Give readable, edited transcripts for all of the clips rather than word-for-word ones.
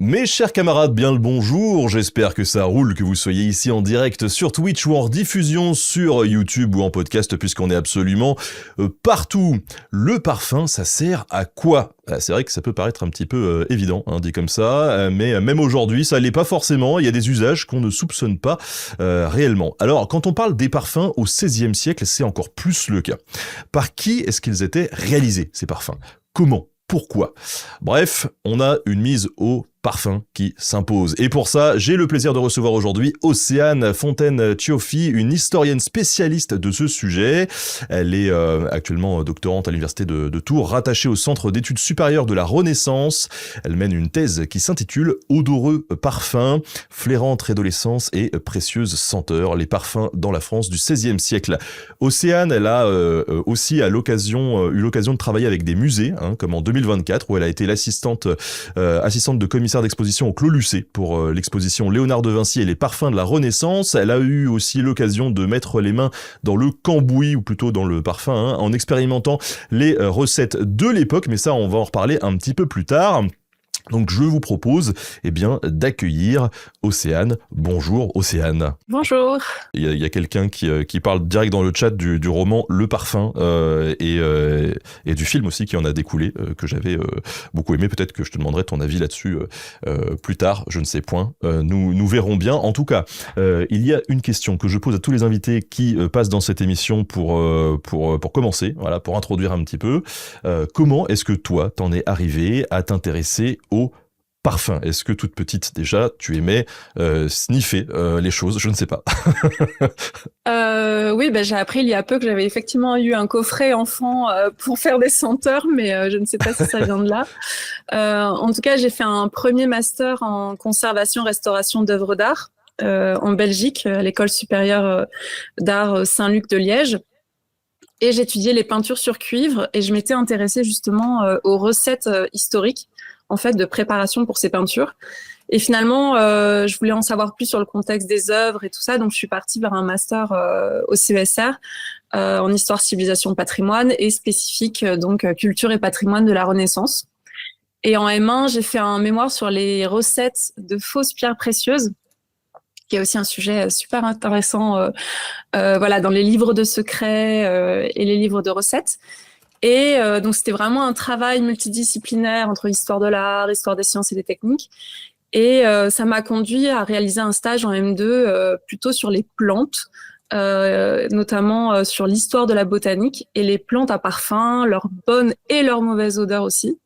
Mes chers camarades, bien le bonjour, j'espère que ça roule, que vous soyez ici en direct sur Twitch ou en rediffusion sur YouTube ou en podcast puisqu'on est absolument partout. Le parfum, ça sert à quoi ? C'est vrai que ça peut paraître un petit peu évident, dit comme ça, mais même aujourd'hui, ça l'est pas forcément, il y a des usages qu'on ne soupçonne pas réellement. Alors, quand on parle des parfums au XVIe siècle, c'est encore plus le cas. Par qui est-ce qu'ils étaient réalisés, ces parfums ? Comment ? Pourquoi ? Bref, on a une mise au parfum qui s'impose. Et pour ça, j'ai le plaisir de recevoir aujourd'hui Océane Fontaine-Cioffi, une historienne spécialiste de ce sujet. Elle est actuellement doctorante à l'université de Tours, rattachée au Centre d'études supérieures de la Renaissance. Elle mène une thèse qui s'intitule « Odoreux parfums, flairante adolescence et précieuses senteurs, les parfums dans la France du XVIe siècle ». Océane, elle a aussi eu l'occasion de travailler avec des musées, comme en 2024, où elle a été assistante de commissaire d'exposition au Clos Lucé pour l'exposition Léonard de Vinci et les parfums de la Renaissance. Elle a eu aussi l'occasion de mettre les mains dans le cambouis, ou plutôt dans le parfum, en expérimentant les recettes de l'époque, mais ça on va en reparler un petit peu plus tard. Donc je vous propose d'accueillir Océane. Bonjour Océane. Bonjour. Il y a quelqu'un qui parle direct dans le chat du roman Le Parfum et du film aussi qui en a découlé, que j'avais beaucoup aimé. Peut-être que je te demanderai ton avis là-dessus plus tard, je ne sais point. Nous verrons bien. En tout cas, il y a une question que je pose à tous les invités qui passent dans cette émission pour commencer, voilà, pour introduire un petit peu. Comment est-ce que toi, t'en es arrivé à t'intéresser au parfum? Est-ce que toute petite déjà tu aimais sniffer les choses? Je ne sais pas. Oui, j'ai appris il y a peu que j'avais effectivement eu un coffret enfant pour faire des senteurs, mais je ne sais pas si ça vient de là. En tout cas, j'ai fait un premier master en conservation-restauration d'œuvres d'art en Belgique, à l'école supérieure d'art Saint-Luc de Liège. Et j'étudiais les peintures sur cuivre et je m'étais intéressée justement aux recettes historiques en fait de préparation pour ces peintures. Et finalement, je voulais en savoir plus sur le contexte des œuvres et tout ça, donc je suis partie vers un master au CESR en histoire, civilisation, patrimoine et spécifique donc culture et patrimoine de la Renaissance. Et en M1, j'ai fait un mémoire sur les recettes de fausses pierres précieuses, qui est aussi un sujet super intéressant dans les livres de secrets et les livres de recettes. Et donc, c'était vraiment un travail multidisciplinaire entre histoire de l'art, histoire des sciences et des techniques. Et ça m'a conduit à réaliser un stage en M2 plutôt sur les plantes, notamment sur l'histoire de la botanique et les plantes à parfum, leurs bonnes et leurs mauvaises odeurs aussi.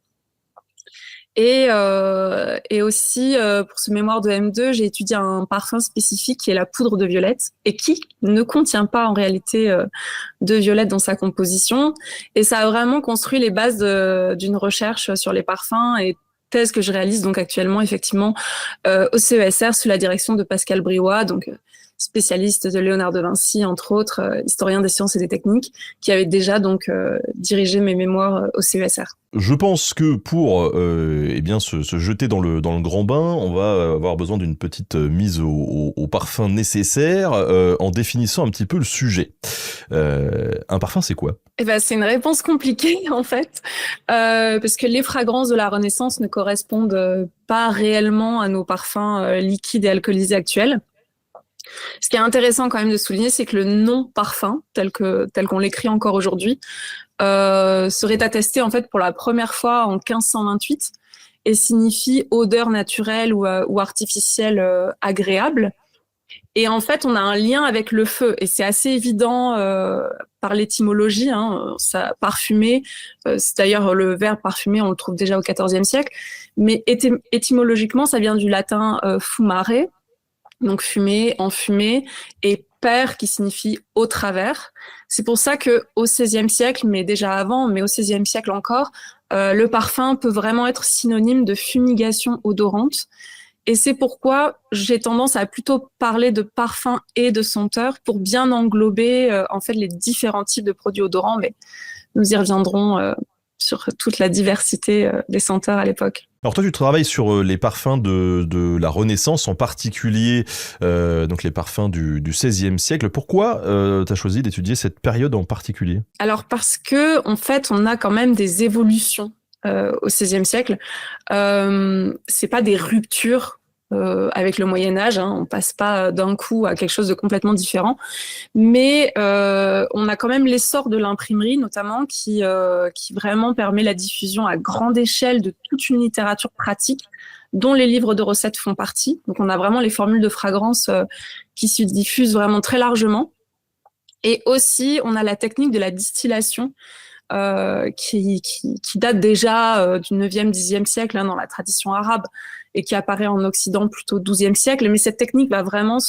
Et aussi, pour ce mémoire de M2, j'ai étudié un parfum spécifique qui est la poudre de violette et qui ne contient pas en réalité de violette dans sa composition. Et ça a vraiment construit les bases d'une recherche sur les parfums et thèse que je réalise donc actuellement effectivement au CESR sous la direction de Pascal Briouat, donc spécialiste de Léonard de Vinci, entre autres, historien des sciences et des techniques, qui avait déjà donc dirigé mes mémoires au CESR. Je pense que pour se jeter dans le grand bain, on va avoir besoin d'une petite mise au parfum nécessaire en définissant un petit peu le sujet. Un parfum, c'est quoi ? C'est une réponse compliquée en fait, parce que les fragrances de la Renaissance ne correspondent pas réellement à nos parfums liquides et alcoolisés actuels. Ce qui est intéressant quand même de souligner, c'est que le nom parfum, tel qu'on l'écrit encore aujourd'hui, serait attesté en fait pour la première fois en 1528 et signifie odeur naturelle ou artificielle agréable. Et en fait, on a un lien avec le feu et c'est assez évident par l'étymologie. Ça, parfumer, c'est d'ailleurs le verbe parfumer, on le trouve déjà au XIVe siècle, mais étymologiquement, ça vient du latin fumare. Donc fumer, enfumer, et per qui signifie au travers. C'est pour ça que au XVIe siècle, mais déjà avant, mais au XVIe siècle encore, le parfum peut vraiment être synonyme de fumigation odorante. Et c'est pourquoi j'ai tendance à plutôt parler de parfum et de senteur pour bien englober en fait les différents types de produits odorants. Mais nous y reviendrons sur toute la diversité des senteurs à l'époque. Alors toi, tu travailles sur les parfums de la Renaissance, en particulier donc les parfums du XVIe siècle. Pourquoi tu as choisi d'étudier cette période en particulier ? Alors parce que en fait, on a quand même des évolutions au XVIe siècle. C'est pas des ruptures avec le Moyen Âge, hein, on passe pas d'un coup à quelque chose de complètement différent, mais on a quand même l'essor de l'imprimerie notamment qui vraiment permet la diffusion à grande échelle de toute une littérature pratique dont les livres de recettes font partie. Donc on a vraiment les formules de fragrance qui se diffusent vraiment très largement. Et aussi, on a la technique de la distillation qui date déjà du 9e, 10e siècle hein, dans la tradition arabe et qui apparaît en Occident plutôt au 12e siècle. Mais cette technique va vraiment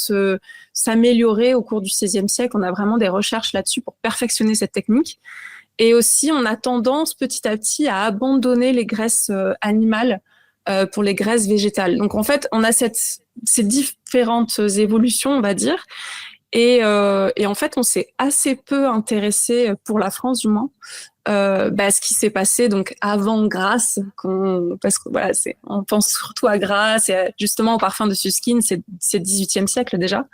s'améliorer au cours du 16e siècle. On a vraiment des recherches là-dessus pour perfectionner cette technique. Et aussi, on a tendance petit à petit à abandonner les graisses animales pour les graisses végétales. Donc en fait, on a ces différentes évolutions, on va dire. Et en fait, on s'est assez peu intéressé, pour la France du moins, ce qui s'est passé donc avant Grasse, parce que voilà, on pense surtout à Grasse et justement au parfum de Susskind, c'est 18e siècle déjà.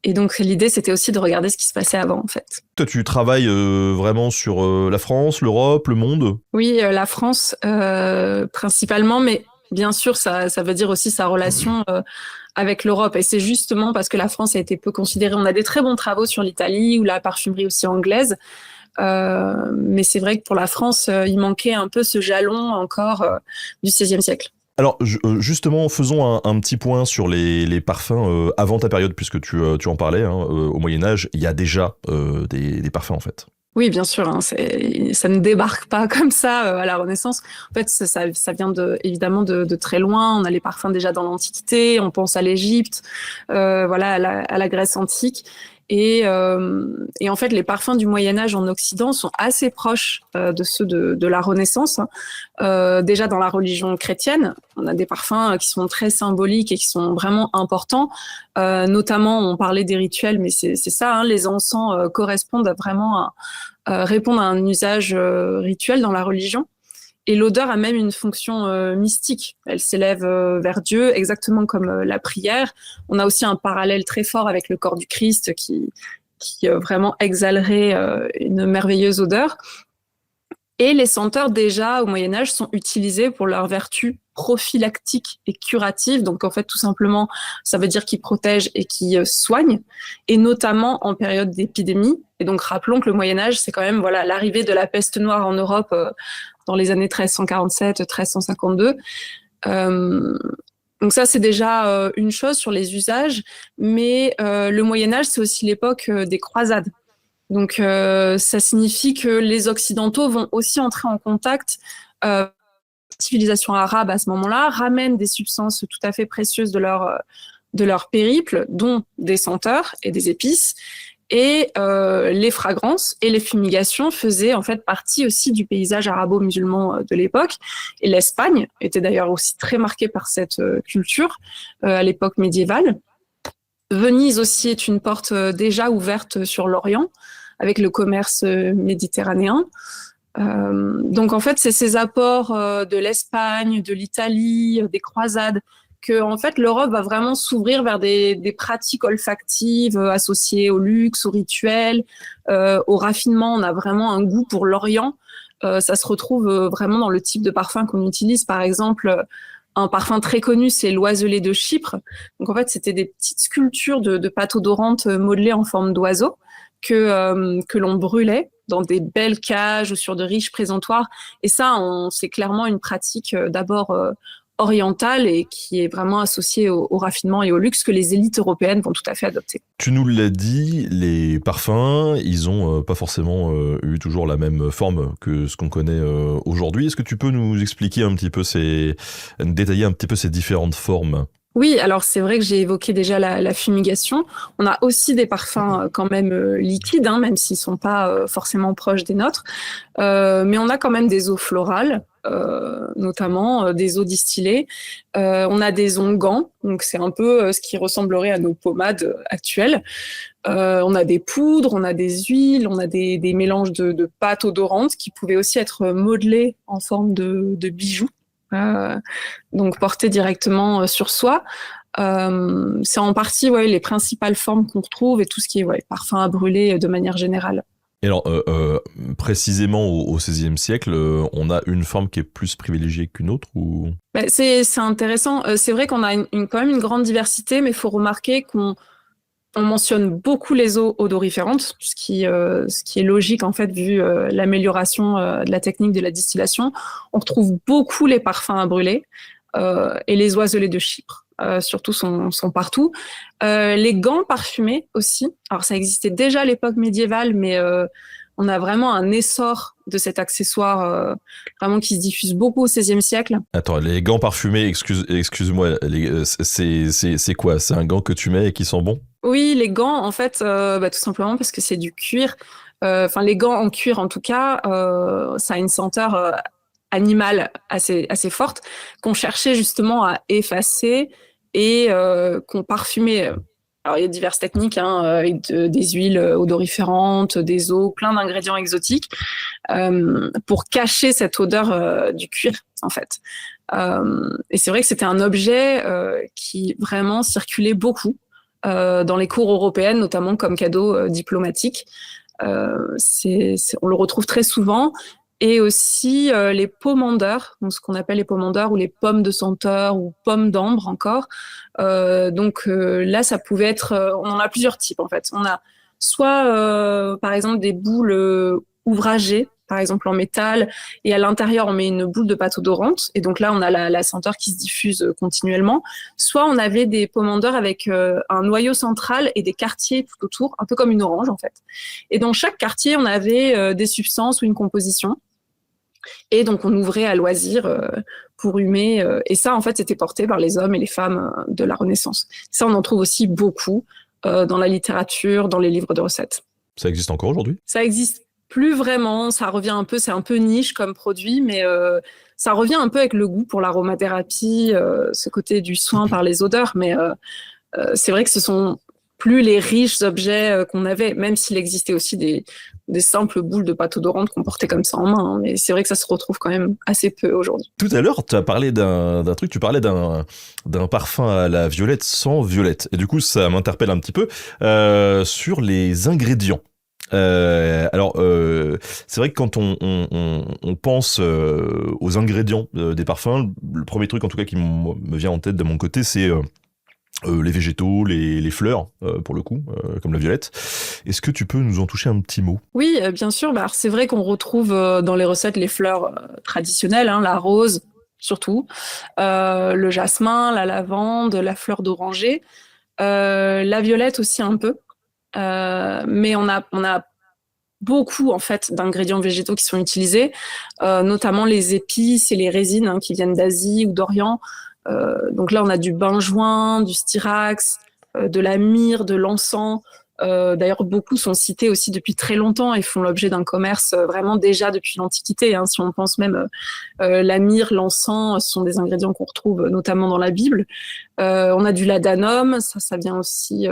Et donc l'idée, c'était aussi de regarder ce qui se passait avant, en fait. Toi, tu travailles vraiment sur la France, l'Europe, le monde? Oui, la France principalement, mais bien sûr, ça veut dire aussi sa relation avec l'Europe. Et c'est justement parce que la France a été peu considérée. On a des très bons travaux sur l'Italie ou la parfumerie aussi anglaise. Mais c'est vrai que pour la France, il manquait un peu ce jalon encore du XVIe siècle. Alors justement, faisons un petit point sur les parfums avant ta période, puisque tu en parlais. Hein, au Moyen-Âge, il y a déjà des parfums en fait. Oui, bien sûr, hein, ça ne débarque pas comme ça à la Renaissance. En fait, ça vient évidemment de très loin. On a les parfums déjà dans l'Antiquité, on pense à l'Égypte, voilà, à la Grèce antique. Et en fait, les parfums du Moyen-Âge en Occident sont assez proches de ceux de la Renaissance. Hein. Déjà dans la religion chrétienne, on a des parfums qui sont très symboliques et qui sont vraiment importants. Notamment, on parlait des rituels, mais c'est ça, hein, les encens correspondent vraiment à répondre à un usage rituel dans la religion. Et l'odeur a même une fonction mystique. Elle s'élève vers Dieu, exactement comme la prière. On a aussi un parallèle très fort avec le corps du Christ qui vraiment exhalerait une merveilleuse odeur. Et les senteurs, déjà, au Moyen-Âge, sont utilisés pour leurs vertus prophylactiques et curatives. Donc, en fait, tout simplement, ça veut dire qu'ils protègent et qu'ils soignent, et notamment en période d'épidémie. Et donc, rappelons que le Moyen-Âge, c'est quand même voilà l'arrivée de la peste noire en Europe dans les années 1347, 1352. Donc ça, c'est déjà une chose sur les usages. Mais le Moyen-Âge, c'est aussi l'époque des croisades. Donc, ça signifie que les Occidentaux vont aussi entrer en contact. La civilisation arabe à ce moment-là ramène des substances tout à fait précieuses de leur périple, dont des senteurs et des épices. Et les fragrances et les fumigations faisaient en fait partie aussi du paysage arabo-musulman de l'époque. Et l'Espagne était d'ailleurs aussi très marquée par cette culture à l'époque médiévale. Venise aussi est une porte déjà ouverte sur l'Orient, avec le commerce méditerranéen. Donc en fait, c'est ces apports de l'Espagne, de l'Italie, des croisades, que en fait l'Europe va vraiment s'ouvrir vers des pratiques olfactives associées au luxe, au rituel, au raffinement. On a vraiment un goût pour l'Orient. Ça se retrouve vraiment dans le type de parfum qu'on utilise. Par exemple, un parfum très connu, c'est l'oiselé de Chypre. Donc en fait, c'était des petites sculptures de pâte odorante modelées en forme d'oiseau que l'on brûlait dans des belles cages ou sur de riches présentoirs. Et ça, c'est clairement une pratique d'abord orientale et qui est vraiment associée au raffinement et au luxe que les élites européennes vont tout à fait adopter. Tu nous l'as dit, les parfums, ils ont pas forcément eu toujours la même forme que ce qu'on connaît aujourd'hui. Est-ce que tu peux nous expliquer un petit peu détailler un petit peu ces différentes formes ? Oui, alors c'est vrai que j'ai évoqué déjà la fumigation. On a aussi des parfums quand même liquides, hein, même s'ils sont pas forcément proches des nôtres. Mais on a quand même des eaux florales, notamment des eaux distillées. On a des onguents, donc c'est un peu ce qui ressemblerait à nos pommades actuelles. On a des poudres, on a des huiles, on a des mélanges de pâtes odorantes qui pouvaient aussi être modelées en forme de bijoux. Donc porté directement sur soi. C'est en partie les principales formes qu'on retrouve et tout ce qui est parfum à brûler de manière générale. Et alors, précisément au XVIe siècle, on a une forme qui est plus privilégiée qu'une autre ou... C'est intéressant. C'est vrai qu'on a quand même une grande diversité, mais il faut remarquer qu'on mentionne beaucoup les eaux odoriférantes, ce qui est logique en fait vu l'amélioration de la technique de la distillation. On retrouve beaucoup les parfums à brûler et les oiselets de Chypre. Surtout sont partout. Les gants parfumés aussi. Alors ça existait déjà à l'époque médiévale, mais on a vraiment un essor de cet accessoire vraiment qui se diffuse beaucoup au XVIe siècle. Attends, les gants parfumés, excuse-moi, c'est quoi? C'est un gant que tu mets et qui sent bon? Oui, les gants, en fait, tout simplement parce que c'est du cuir. Enfin, les gants en cuir, en tout cas, ça a une senteur animale assez forte qu'on cherchait justement à effacer et qu'on parfumait. Alors, il y a diverses techniques, hein, avec des huiles odoriférantes, des eaux, plein d'ingrédients exotiques pour cacher cette odeur du cuir, en fait. Et c'est vrai que c'était un objet qui vraiment circulait beaucoup dans les cours européennes, notamment comme cadeau diplomatique. On le retrouve très souvent. Et aussi les pomandeurs, donc ce qu'on appelle les pomandeurs ou les pommes de senteur ou pommes d'ambre encore. Là, ça pouvait être... on en a plusieurs types en fait. On a soit par exemple des boules ouvragées, par exemple en métal, et à l'intérieur on met une boule de pâte odorante, et donc là on a la senteur qui se diffuse continuellement. Soit on avait des pomandeurs avec un noyau central et des quartiers tout autour, un peu comme une orange en fait. Et dans chaque quartier on avait des substances ou une composition. Et donc, on ouvrait à loisir pour humer. Et ça, en fait, c'était porté par les hommes et les femmes de la Renaissance. Ça, on en trouve aussi beaucoup dans la littérature, dans les livres de recettes. Ça existe encore aujourd'hui? Ça existe plus vraiment. Ça revient un peu, c'est un peu niche comme produit, mais ça revient un peu avec le goût pour l'aromathérapie, ce côté du soin par les odeurs. Mais c'est vrai que ce sont plus les riches objets qu'on avait, même s'il existait aussi des simples boules de pâte odorante qu'on portait comme ça en main. Hein, mais c'est vrai que ça se retrouve quand même assez peu aujourd'hui. Tout à l'heure, tu as parlé d'un truc, tu parlais d'un parfum à la violette sans violette. Et du coup, ça m'interpelle un petit peu sur les ingrédients. C'est vrai que quand on pense aux ingrédients des parfums, le premier truc en tout cas qui me vient en tête de mon côté, c'est les végétaux, les fleurs, pour le coup, comme la violette. Est-ce que tu peux nous en toucher un petit mot? Oui, bien sûr. Bah, c'est vrai qu'on retrouve dans les recettes les fleurs traditionnelles, hein, la rose surtout, le jasmin, la lavande, la fleur d'oranger, la violette aussi un peu. Mais on a beaucoup en fait d'ingrédients végétaux qui sont utilisés, notamment les épices et les résines hein, qui viennent d'Asie ou d'Orient. Donc là, on a du benjoin, du styrax, de la myrrhe, de l'encens. D'ailleurs, beaucoup sont cités aussi depuis très longtemps et font l'objet d'un commerce vraiment déjà depuis l'Antiquité. Hein. Si on pense même la myrrhe, l'encens, ce sont des ingrédients qu'on retrouve notamment dans la Bible. On a du ladanum, ça vient aussi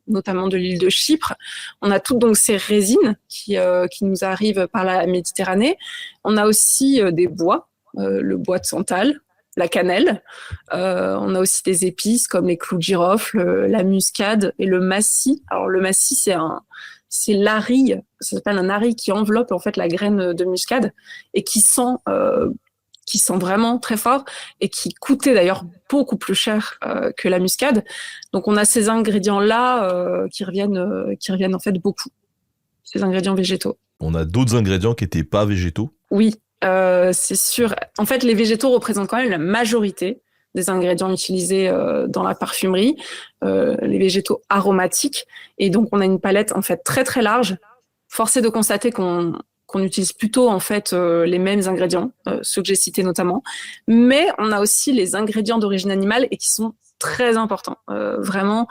notamment de l'île de Chypre. On a toutes donc ces résines qui nous arrivent par la Méditerranée. On a aussi des bois, le bois de santal, la cannelle. On a aussi des épices comme les clous de girofle, la muscade et le massis. Alors le massis, c'est l'arille, ça s'appelle un arille qui enveloppe en fait la graine de muscade et qui sent vraiment très fort et qui coûtait d'ailleurs beaucoup plus cher que la muscade. Donc on a ces ingrédients-là qui reviennent en fait beaucoup, ces ingrédients végétaux. On a d'autres ingrédients qui n'étaient pas végétaux? Oui, c'est sûr. En fait, les végétaux représentent quand même la majorité des ingrédients utilisés dans la parfumerie, les végétaux aromatiques. Et donc, on a une palette en fait très très large. Force est de constater qu'on utilise plutôt en fait les mêmes ingrédients, ceux que j'ai cités notamment. Mais on a aussi les ingrédients d'origine animale et qui sont très importants. Vraiment,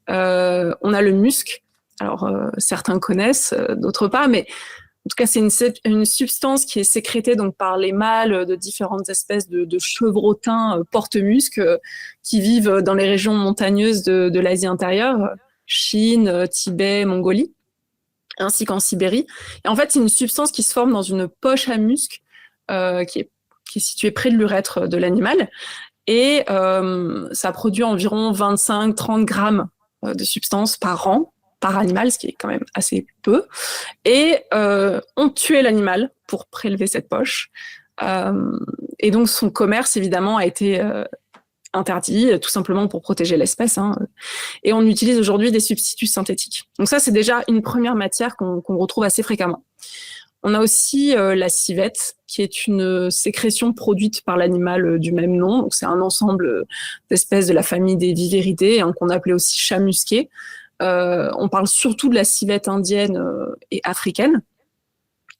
on a le musc. Alors, certains connaissent, d'autres pas, mais en tout cas, c'est une substance qui est sécrétée donc par les mâles de différentes espèces de chevrotins porte-musc qui vivent dans les régions montagneuses de l'Asie intérieure, Chine, Tibet, Mongolie, ainsi qu'en Sibérie. Et en fait, c'est une substance qui se forme dans une poche à musc qui est située près de l'urètre de l'animal. Et ça produit environ 25-30 grammes de substance par an. par animal, ce qui est quand même assez peu, et ont tué l'animal pour prélever cette poche. Et donc son commerce, évidemment, a été interdit, tout simplement pour protéger l'espèce. Et on utilise aujourd'hui des substituts synthétiques. Donc ça, c'est déjà une première matière qu'on retrouve assez fréquemment. On a aussi la civette, qui est une sécrétion produite par l'animal du même nom. Donc, c'est un ensemble d'espèces de la famille des Viverridae, qu'on appelait aussi chat musqué. On parle surtout de la civette indienne et africaine.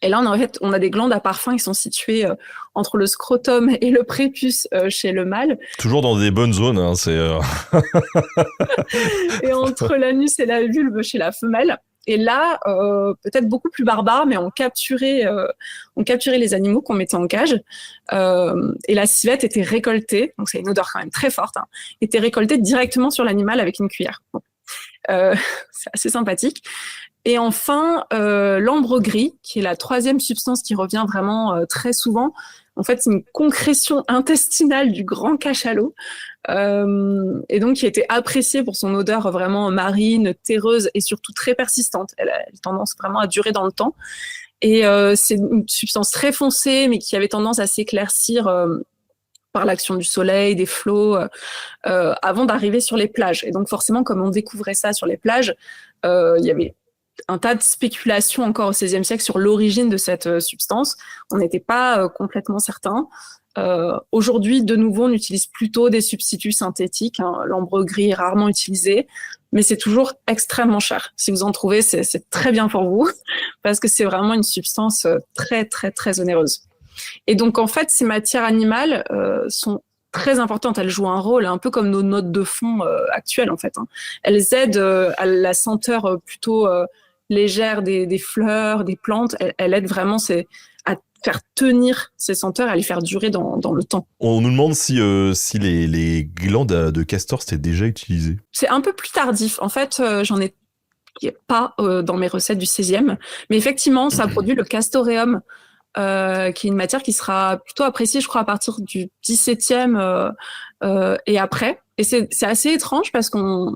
Et là, on a des glandes à parfum qui sont situées entre le scrotum et le prépuce chez le mâle. Toujours dans des bonnes zones, hein, Et entre l'anus et la vulve chez la femelle. Et là, peut-être beaucoup plus barbare, mais on capturait les animaux qu'on mettait en cage. Et la civette était récoltée, donc c'est une odeur quand même très forte, était récoltée directement sur l'animal avec une cuillère. Bon. C'est assez sympathique. Et enfin, l'ambre gris, qui est la troisième substance qui revient vraiment très souvent. En fait, c'est une concrétion intestinale du grand cachalot, et donc qui a été appréciée pour son odeur vraiment marine, terreuse et surtout très persistante. Elle a tendance vraiment à durer dans le temps. Et c'est une substance très foncée, mais qui avait tendance à s'éclaircir par l'action du soleil, des flots, avant d'arriver sur les plages. Et donc forcément, comme on découvrait ça sur les plages, il y avait un tas de spéculations encore au XVIe siècle sur l'origine de cette substance. On n'était pas complètement certain. Aujourd'hui, de nouveau, on utilise plutôt des substituts synthétiques. L'ambre gris est rarement utilisé, mais c'est toujours extrêmement cher. Si vous en trouvez, c'est très bien pour vous, parce que c'est vraiment une substance très, très, très onéreuse. Et donc, en fait, ces matières animales sont très importantes. Elles jouent un rôle, un peu comme nos notes de fond actuelles, en fait. Elles aident à la senteur plutôt légère des fleurs, des plantes. Elles aident vraiment à faire tenir ces senteurs, à les faire durer dans le temps. On nous demande si les glandes de castor c'était déjà utilisé. C'est un peu plus tardif. En fait, j'en ai pas dans mes recettes du 16e, mais effectivement, ça produit le castoreum, qui est une matière qui sera plutôt appréciée, je crois, à partir du 17e et après. Et c'est assez étrange parce qu'on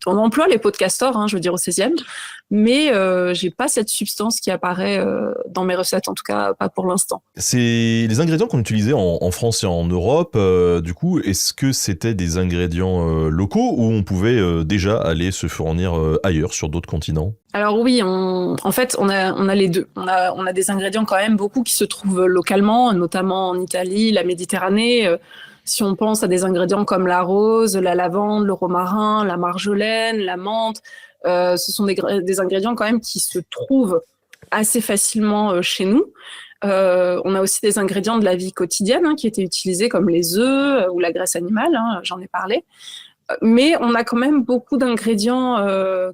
emploie les peaux de castor, je veux dire, au 16e, mais j'ai pas cette substance qui apparaît dans mes recettes, en tout cas pas pour l'instant. C'est les ingrédients qu'on utilisait en France et en Europe. Du coup, est-ce que c'était des ingrédients locaux ou on pouvait déjà aller se fournir ailleurs, sur d'autres continents ? Alors oui, en fait, on a les deux. On a des ingrédients quand même beaucoup qui se trouvent localement, notamment en Italie, la Méditerranée. Si on pense à des ingrédients comme la rose, la lavande, le romarin, la marjolaine, la menthe, ce sont des ingrédients quand même qui se trouvent assez facilement chez nous. On a aussi des ingrédients de la vie quotidienne qui étaient utilisés comme les œufs ou la graisse animale, j'en ai parlé. Mais on a quand même beaucoup d'ingrédients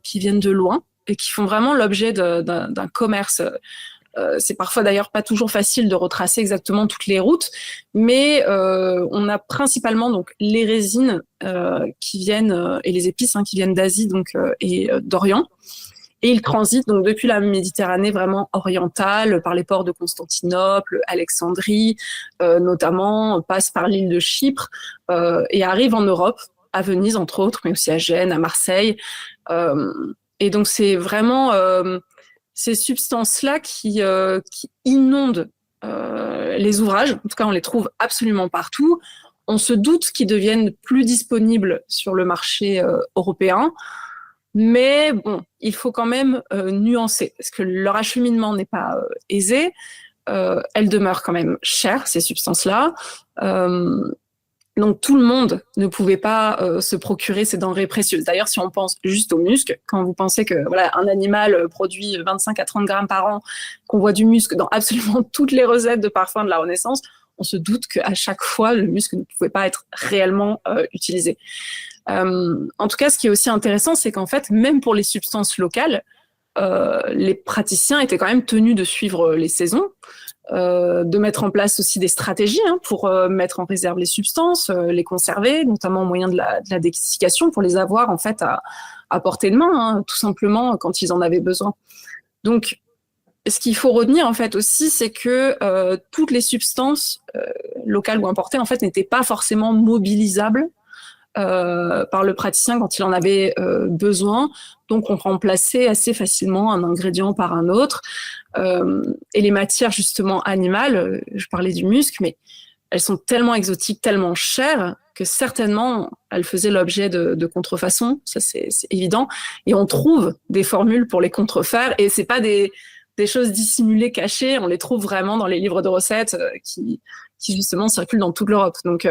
qui viennent de loin et qui font vraiment l'objet d'un commerce. C'est parfois d'ailleurs pas toujours facile de retracer exactement toutes les routes, mais on a principalement donc les résines qui viennent et les épices qui viennent d'Asie et d'Orient. Et ils transitent donc depuis la Méditerranée vraiment orientale, par les ports de Constantinople, Alexandrie, notamment, passent par l'île de Chypre et arrivent en Europe, à Venise entre autres, mais aussi à Gênes, à Marseille. Et donc c'est vraiment ces substances-là qui inondent les ouvrages. En tout cas, on les trouve absolument partout. On se doute qu'ils deviennent plus disponibles sur le marché européen. Mais bon, il faut quand même nuancer, parce que leur acheminement n'est pas aisé. Elles demeurent quand même chères, ces substances-là. Donc tout le monde ne pouvait pas se procurer ces denrées précieuses. D'ailleurs, si on pense juste au musc, quand vous pensez que un animal produit 25 à 30 grammes par an, qu'on voit du musc dans absolument toutes les recettes de parfums de la Renaissance, on se doute qu'à chaque fois, le musc ne pouvait pas être réellement utilisé. En tout cas, ce qui est aussi intéressant, c'est qu'en fait, même pour les substances locales, les praticiens étaient quand même tenus de suivre les saisons, de mettre en place aussi des stratégies pour mettre en réserve les substances, les conserver, notamment au moyen de la dessication, pour les avoir en fait à portée de main, tout simplement quand ils en avaient besoin. Donc, ce qu'il faut retenir en fait aussi, c'est que toutes les substances locales ou importées en fait n'étaient pas forcément mobilisables par le praticien quand il en avait besoin. Donc, on remplaçait assez facilement un ingrédient par un autre. Et les matières, justement, animales, je parlais du musc, mais elles sont tellement exotiques, tellement chères, que certainement, elles faisaient l'objet de contrefaçons. Ça, c'est évident. Et on trouve des formules pour les contrefaire. Et c'est pas des choses dissimulées, cachées. On les trouve vraiment dans les livres de recettes qui justement, circulent dans toute l'Europe. Donc,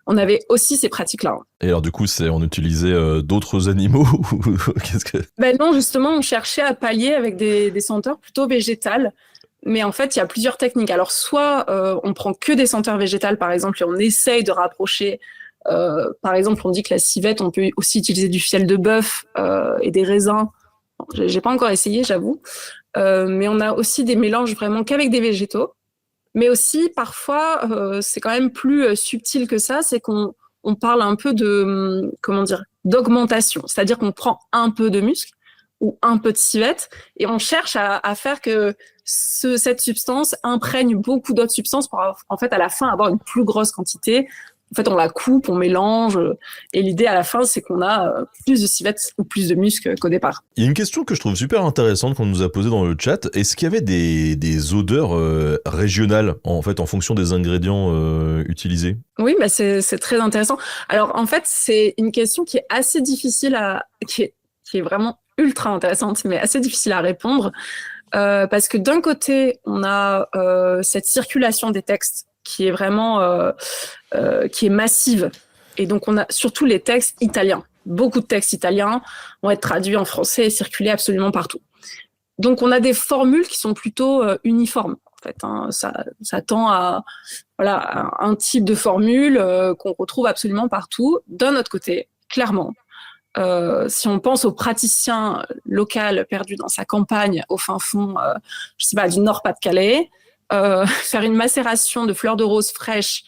on avait aussi ces pratiques-là. Et alors du coup, on utilisait d'autres animaux qu'est-ce que... Ben non, justement, on cherchait à pallier avec des senteurs plutôt végétales. Mais en fait, il y a plusieurs techniques. Alors, soit on prend que des senteurs végétales, par exemple, et on essaye de rapprocher. Par exemple, on dit que la civette, on peut aussi utiliser du fiel de bœuf et des raisins. Bon, j'ai pas encore essayé, j'avoue. Mais on a aussi des mélanges vraiment qu'avec des végétaux. Mais aussi, parfois, c'est quand même plus subtil que ça, c'est qu'on parle un peu de, comment dire, d'augmentation. C'est-à-dire qu'on prend un peu de muscle ou un peu de civette et on cherche à faire que cette substance imprègne beaucoup d'autres substances pour, en fait, à la fin, avoir une plus grosse quantité. En fait, on la coupe, on mélange, et l'idée à la fin, c'est qu'on a plus de civette ou plus de muscle qu'au départ. Il y a une question que je trouve super intéressante qu'on nous a posée dans le chat. Est-ce qu'il y avait des odeurs régionales, en fait, en fonction des ingrédients utilisés? Oui, bah c'est très intéressant. Alors, en fait, c'est une question qui est assez difficile qui est vraiment ultra intéressante, mais assez difficile à répondre, parce que d'un côté, on a cette circulation des textes qui est vraiment qui est massive. Et donc, on a surtout les textes italiens. Beaucoup de textes italiens vont être traduits en français et circuler absolument partout. Donc, on a des formules qui sont plutôt uniformes. En fait, hein, ça tend à un type de formule qu'on retrouve absolument partout. D'un autre côté, clairement, si on pense au praticien local perdu dans sa campagne au fin fond, je sais pas, du Nord-Pas-de-Calais, faire une macération de fleurs de rose fraîches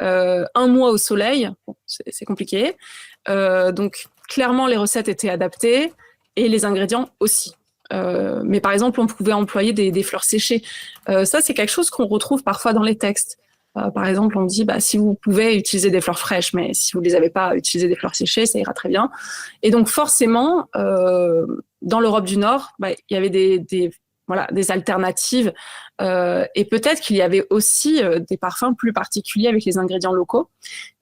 1 mois au soleil, bon, c'est compliqué. Donc, clairement, les recettes étaient adaptées et les ingrédients aussi. Mais par exemple, on pouvait employer des fleurs séchées. Ça, c'est quelque chose qu'on retrouve parfois dans les textes. Par exemple, on dit, si vous pouvez utiliser des fleurs fraîches, mais si vous ne les avez pas, utilisez des fleurs séchées, ça ira très bien. Et donc, forcément, dans l'Europe du Nord, il y avait des alternatives. Et peut-être qu'il y avait aussi des parfums plus particuliers avec les ingrédients locaux.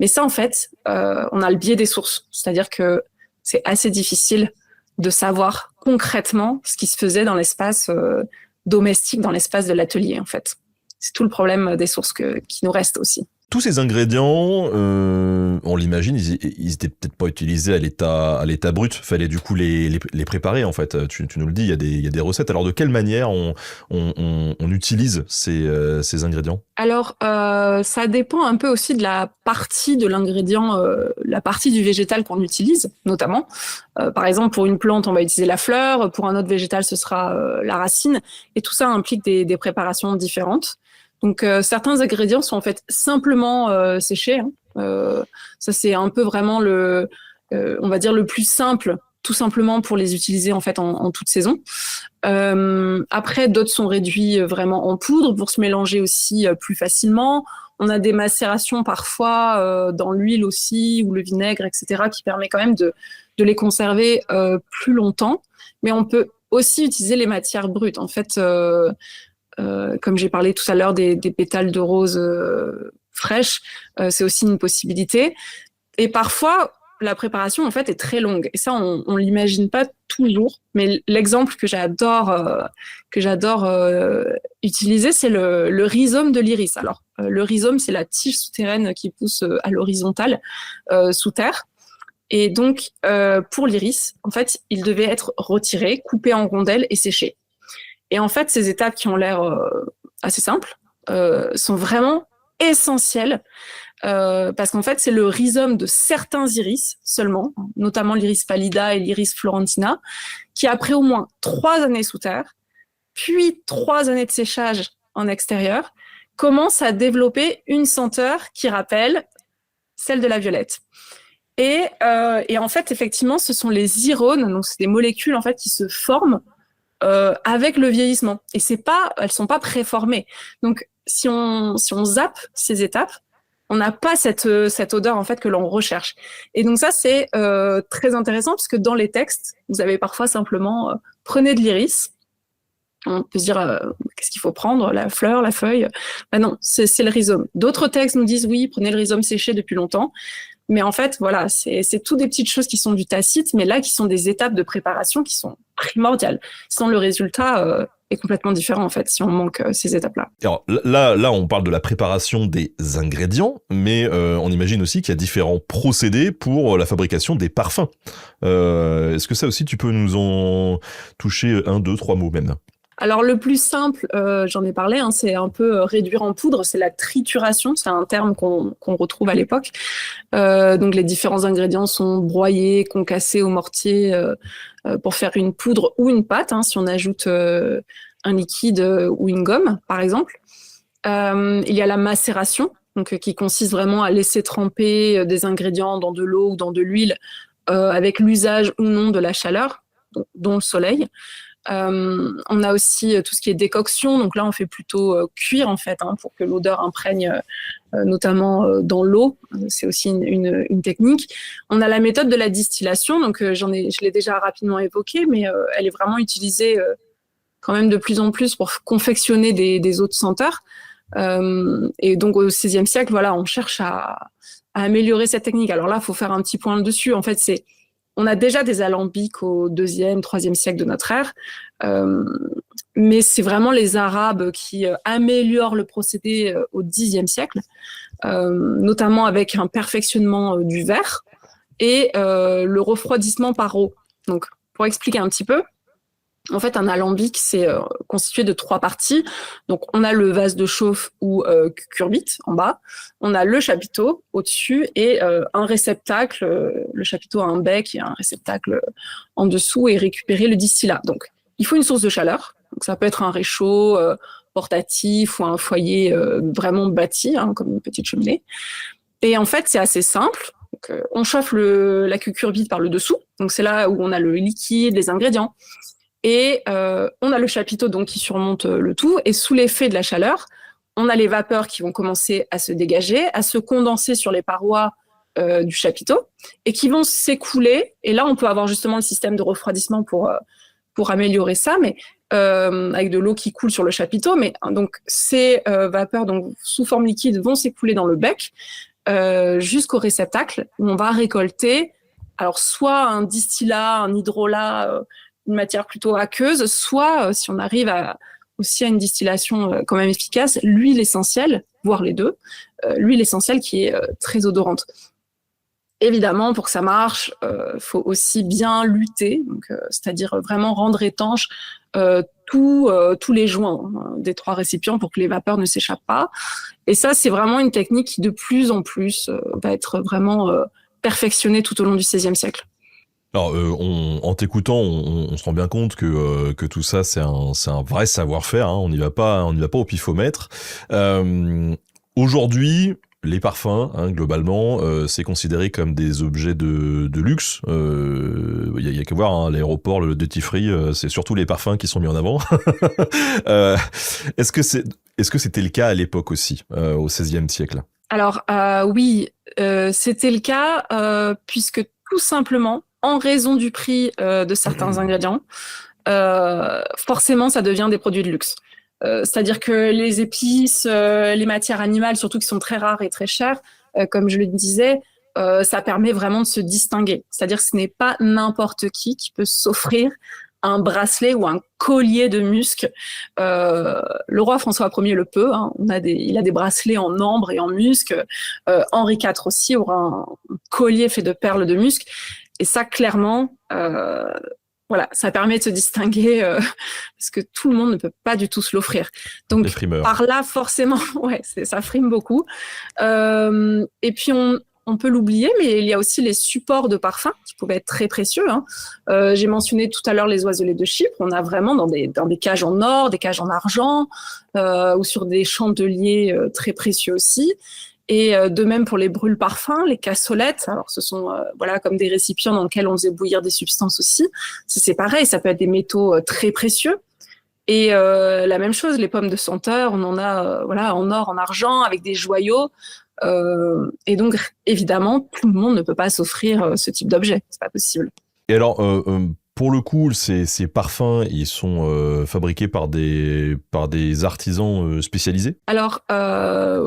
Mais ça, en fait, on a le biais des sources. C'est-à-dire que c'est assez difficile de savoir concrètement ce qui se faisait dans l'espace domestique, dans l'espace de l'atelier, en fait. C'est tout le problème des sources qui nous restent aussi. Tous ces ingrédients, on l'imagine, ils étaient peut-être pas utilisés à l'état brut. Fallait du coup les préparer en fait. Tu nous le dis, il y a des recettes. Alors de quelle manière on utilise ces ingrédients? Alors ça dépend un peu aussi de la partie de l'ingrédient, la partie du végétal qu'on utilise, notamment. Par exemple, pour une plante, on va utiliser la fleur. Pour un autre végétal, ce sera la racine. Et tout ça implique des préparations différentes. Donc, certains ingrédients sont en fait simplement séchés. Ça, c'est un peu vraiment on va dire le plus simple, tout simplement pour les utiliser en fait en toute saison. Après, d'autres sont réduits vraiment en poudre pour se mélanger aussi plus facilement. On a des macérations parfois dans l'huile aussi ou le vinaigre, etc., qui permet quand même de les conserver plus longtemps. Mais on peut aussi utiliser les matières brutes. En fait, comme j'ai parlé tout à l'heure des pétales de rose fraîches, c'est aussi une possibilité. Et parfois, la préparation en fait est très longue. Et ça, on l'imagine pas toujours. Mais l'exemple que j'adore utiliser, c'est le rhizome de l'iris. Alors, le rhizome, c'est la tige souterraine qui pousse à l'horizontale sous terre. Et donc, pour l'iris, en fait, il devait être retiré, coupé en rondelles et séché. Et en fait, ces étapes qui ont l'air assez simples sont vraiment essentielles parce qu'en fait, c'est le rhizome de certains iris seulement, notamment l'iris pallida et l'iris florentina, qui après au moins 3 années sous terre, puis 3 années de séchage en extérieur, commence à développer une senteur qui rappelle celle de la violette. Et en fait, effectivement, ce sont les irones, donc c'est des molécules en fait qui se forment avec le vieillissement. Et elles sont pas préformées. Donc, si on zappe ces étapes, on n'a pas cette odeur en fait que l'on recherche. Et donc ça c'est très intéressant parce que dans les textes, vous avez parfois simplement prenez de l'iris. On peut se dire qu'est-ce qu'il faut prendre, la fleur, la feuille. Ben non, c'est le rhizome. D'autres textes nous disent oui, prenez le rhizome séché depuis longtemps. Mais en fait, voilà, c'est tout des petites choses qui sont du tacite, mais là qui sont des étapes de préparation qui sont primordiales. Sinon le résultat est complètement différent en fait si on manque ces étapes-là. Alors là, on parle de la préparation des ingrédients, mais on imagine aussi qu'il y a différents procédés pour la fabrication des parfums. Est-ce que ça aussi, tu peux nous en toucher 1, 2, 3 mots même? Alors le plus simple, j'en ai parlé, hein, c'est un peu réduire en poudre, c'est la trituration, c'est un terme qu'on retrouve à l'époque. Donc les différents ingrédients sont broyés, concassés au mortier pour faire une poudre ou une pâte, hein, si on ajoute un liquide ou une gomme, par exemple. Il y a la macération, donc qui consiste vraiment à laisser tremper des ingrédients dans de l'eau ou dans de l'huile avec l'usage ou non de la chaleur, dont le soleil. On a aussi tout ce qui est décoction, donc là on fait plutôt cuire en fait hein, pour que l'odeur imprègne notamment dans l'eau, c'est aussi une technique. On a la méthode de la distillation, donc je l'ai déjà rapidement évoquée, mais elle est vraiment utilisée quand même de plus en plus pour confectionner des eaux de senteur. Et donc au XVIe siècle, voilà, on cherche à améliorer cette technique. Alors là, il faut faire un petit point dessus. En fait, on a déjà des alambics au IIe, IIIe siècle de notre ère, mais c'est vraiment les Arabes qui améliorent le procédé au Xe siècle, notamment avec un perfectionnement du verre et le refroidissement par eau. Donc, pour expliquer un petit peu, en fait, un alambic, c'est constitué de 3 parties. Donc, on a le vase de chauffe ou cucurbite en bas. On a le chapiteau au-dessus et un réceptacle. Le chapiteau a un bec et un réceptacle en dessous et récupérer le distillat. Donc, il faut une source de chaleur. Donc, ça peut être un réchaud portatif ou un foyer vraiment bâti, hein, comme une petite cheminée. Et en fait, c'est assez simple. Donc, on chauffe la cucurbite par le dessous. Donc, c'est là où on a le liquide, les ingrédients. Et on a le chapiteau donc qui surmonte le tout. Et sous l'effet de la chaleur, on a les vapeurs qui vont commencer à se dégager, à se condenser sur les parois du chapiteau et qui vont s'écouler. Et là, on peut avoir justement le système de refroidissement pour améliorer ça, mais avec de l'eau qui coule sur le chapiteau. Mais donc ces vapeurs donc sous forme liquide vont s'écouler dans le bec jusqu'au réceptacle où on va récolter alors soit un distillat, un hydrolat, une matière plutôt aqueuse, soit, si on arrive aussi à une distillation quand même efficace, l'huile essentielle, voire les deux, l'huile essentielle qui est très odorante. Évidemment, pour que ça marche, faut aussi bien lutter, donc, c'est-à-dire vraiment rendre étanche tous les joints des 3 récipients pour que les vapeurs ne s'échappent pas. Et ça, c'est vraiment une technique qui, de plus en plus, va être vraiment perfectionnée tout au long du XVIe siècle. Alors, en t'écoutant, on se rend bien compte que tout ça, c'est un vrai savoir-faire. Hein, on n'y va pas au pifomètre. Aujourd'hui, les parfums, hein, globalement, c'est considéré comme des objets de luxe. Y a qu'à voir, hein, l'aéroport, le duty free, c'est surtout les parfums qui sont mis en avant. Est-ce que c'était le cas à l'époque aussi, au XVIe siècle? Alors oui, c'était le cas puisque tout simplement, en raison du prix de certains ingrédients, forcément, ça devient des produits de luxe. C'est-à-dire que les épices, les matières animales, surtout qui sont très rares et très chères, comme je le disais, ça permet vraiment de se distinguer. C'est-à-dire que ce n'est pas n'importe qui peut s'offrir un bracelet ou un collier de musc. Le roi François Ier le peut. Hein. Il a des bracelets en ambre et en musc. Henri IV aussi aura un collier fait de perles de musc. Et ça, clairement, voilà, ça permet de se distinguer parce que tout le monde ne peut pas du tout se l'offrir. Donc, par là, forcément, ouais, ça frime beaucoup. Et puis, on peut l'oublier, mais il y a aussi les supports de parfum qui pouvaient être très précieux. Hein. J'ai mentionné tout à l'heure les oiselets de Chypre. On a vraiment dans des cages en or, des cages en argent ou sur des chandeliers très précieux aussi. Et de même pour les brûle-parfums, les cassolettes. Alors, ce sont voilà comme des récipients dans lesquels on faisait bouillir des substances aussi. C'est pareil, ça peut être des métaux très précieux. Et la même chose, les pommes de senteur, on en a voilà en or, en argent, avec des joyaux. Et donc, évidemment, tout le monde ne peut pas s'offrir ce type d'objet. C'est pas possible. Et alors, pour le coup, ces parfums, ils sont fabriqués par des artisans spécialisés? Alors,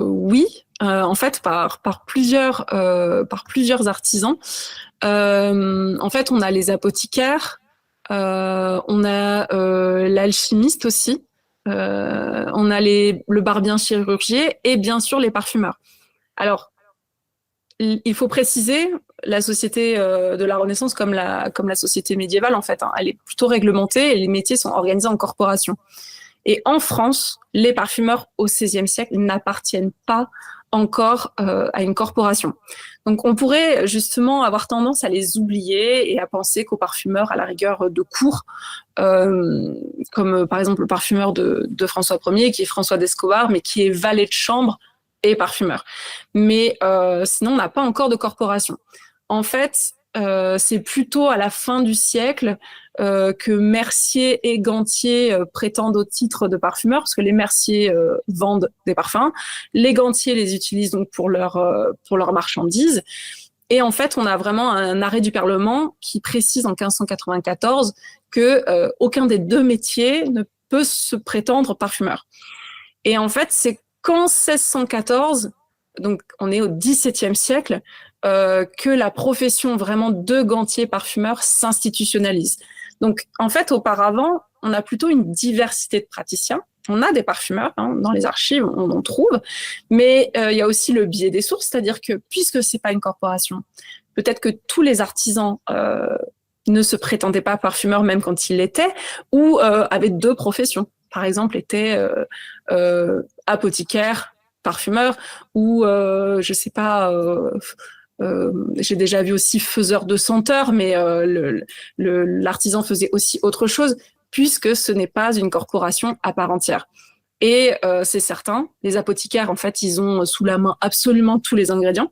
oui, en fait, par plusieurs artisans. En fait, on a les apothicaires, on a l'alchimiste aussi, on a le barbien chirurgier et bien sûr les parfumeurs. Alors, il faut préciser, la société de la Renaissance, comme la société médiévale, en fait, hein, elle est plutôt réglementée et les métiers sont organisés en corporation. Et en France, les parfumeurs au XVIe siècle n'appartiennent pas encore à une corporation. Donc on pourrait justement avoir tendance à les oublier et à penser qu'aux parfumeurs, à la rigueur de cour, comme par exemple le parfumeur de François Ier, qui est François d'Escobar, mais qui est valet de chambre et parfumeur. Mais sinon, on n'a pas encore de corporation. En fait, c'est plutôt à la fin du siècle que Mercier et Gantier prétendent au titre de parfumeur, parce que les Mercier vendent des parfums, les Gantier les utilisent donc pour leurs marchandises. Et en fait, on a vraiment un arrêt du Parlement qui précise en 1594 que aucun des deux métiers ne peut se prétendre parfumeur. Et en fait, c'est qu'en 1614, donc on est au XVIIe siècle, que la profession vraiment de gantier parfumeur s'institutionnalise. Donc, en fait, auparavant, on a plutôt une diversité de praticiens. On a des parfumeurs, hein, dans les archives, on en trouve, mais il y a aussi le biais des sources, c'est-à-dire que puisque c'est pas une corporation, peut-être que tous les artisans ne se prétendaient pas parfumeurs même quand ils l'étaient, ou avaient deux professions. Par exemple, étaient apothicaire, parfumeur, ou je sais pas. J'ai déjà vu aussi faiseur de senteurs, mais l'artisan faisait aussi autre chose, puisque ce n'est pas une corporation à part entière. Et c'est certain, les apothicaires, en fait, ils ont sous la main absolument tous les ingrédients.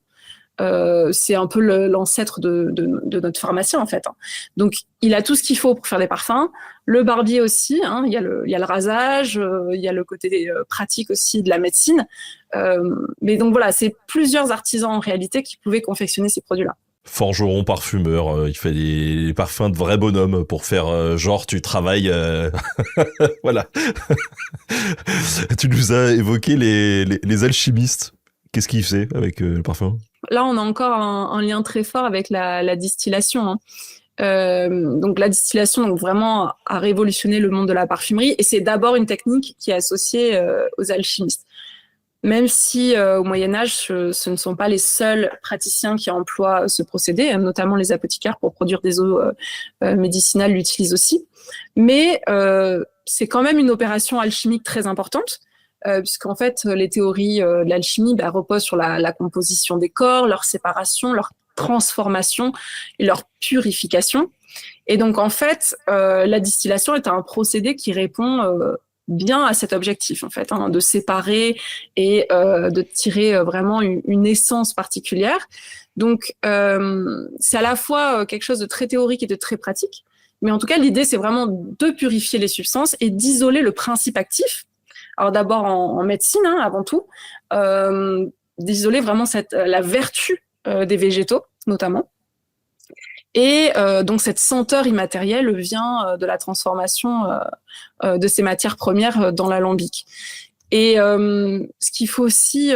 C'est un peu l'ancêtre de notre pharmacien, en fait. Donc, il a tout ce qu'il faut pour faire des parfums. Le barbier aussi, hein, il y a le rasage, il y a le côté pratique aussi de la médecine. Mais donc voilà, c'est plusieurs artisans en réalité qui pouvaient confectionner ces produits-là. Forgeron parfumeur, il fait des parfums de vrais bonhommes pour faire genre tu travailles. Voilà. Tu nous as évoqué les alchimistes. Qu'est-ce qu'ils faisaient avec le parfum? Là, on a encore un lien très fort avec la distillation, hein. Donc la distillation, donc vraiment a révolutionné le monde de la parfumerie, et c'est d'abord une technique qui est associée aux alchimistes. Même si au Moyen-Âge, ce ne sont pas les seuls praticiens qui emploient ce procédé, notamment les apothicaires pour produire des eaux médicinales l'utilisent aussi. Mais c'est quand même une opération alchimique très importante, puisqu'en fait, les théories de l'alchimie reposent sur la composition des corps, leur séparation, leur transformation et leur purification. Et donc, en fait, la distillation est un procédé qui répond bien à cet objectif, en fait, hein, de séparer et de tirer vraiment une essence particulière. Donc, c'est à la fois quelque chose de très théorique et de très pratique, mais en tout cas, l'idée, c'est vraiment de purifier les substances et d'isoler le principe actif. Alors d'abord en médecine, hein, avant tout, d'isoler vraiment la vertu des végétaux, notamment. Et donc cette senteur immatérielle vient de la transformation de ces matières premières dans l'alambic. Et ce qu'il faut aussi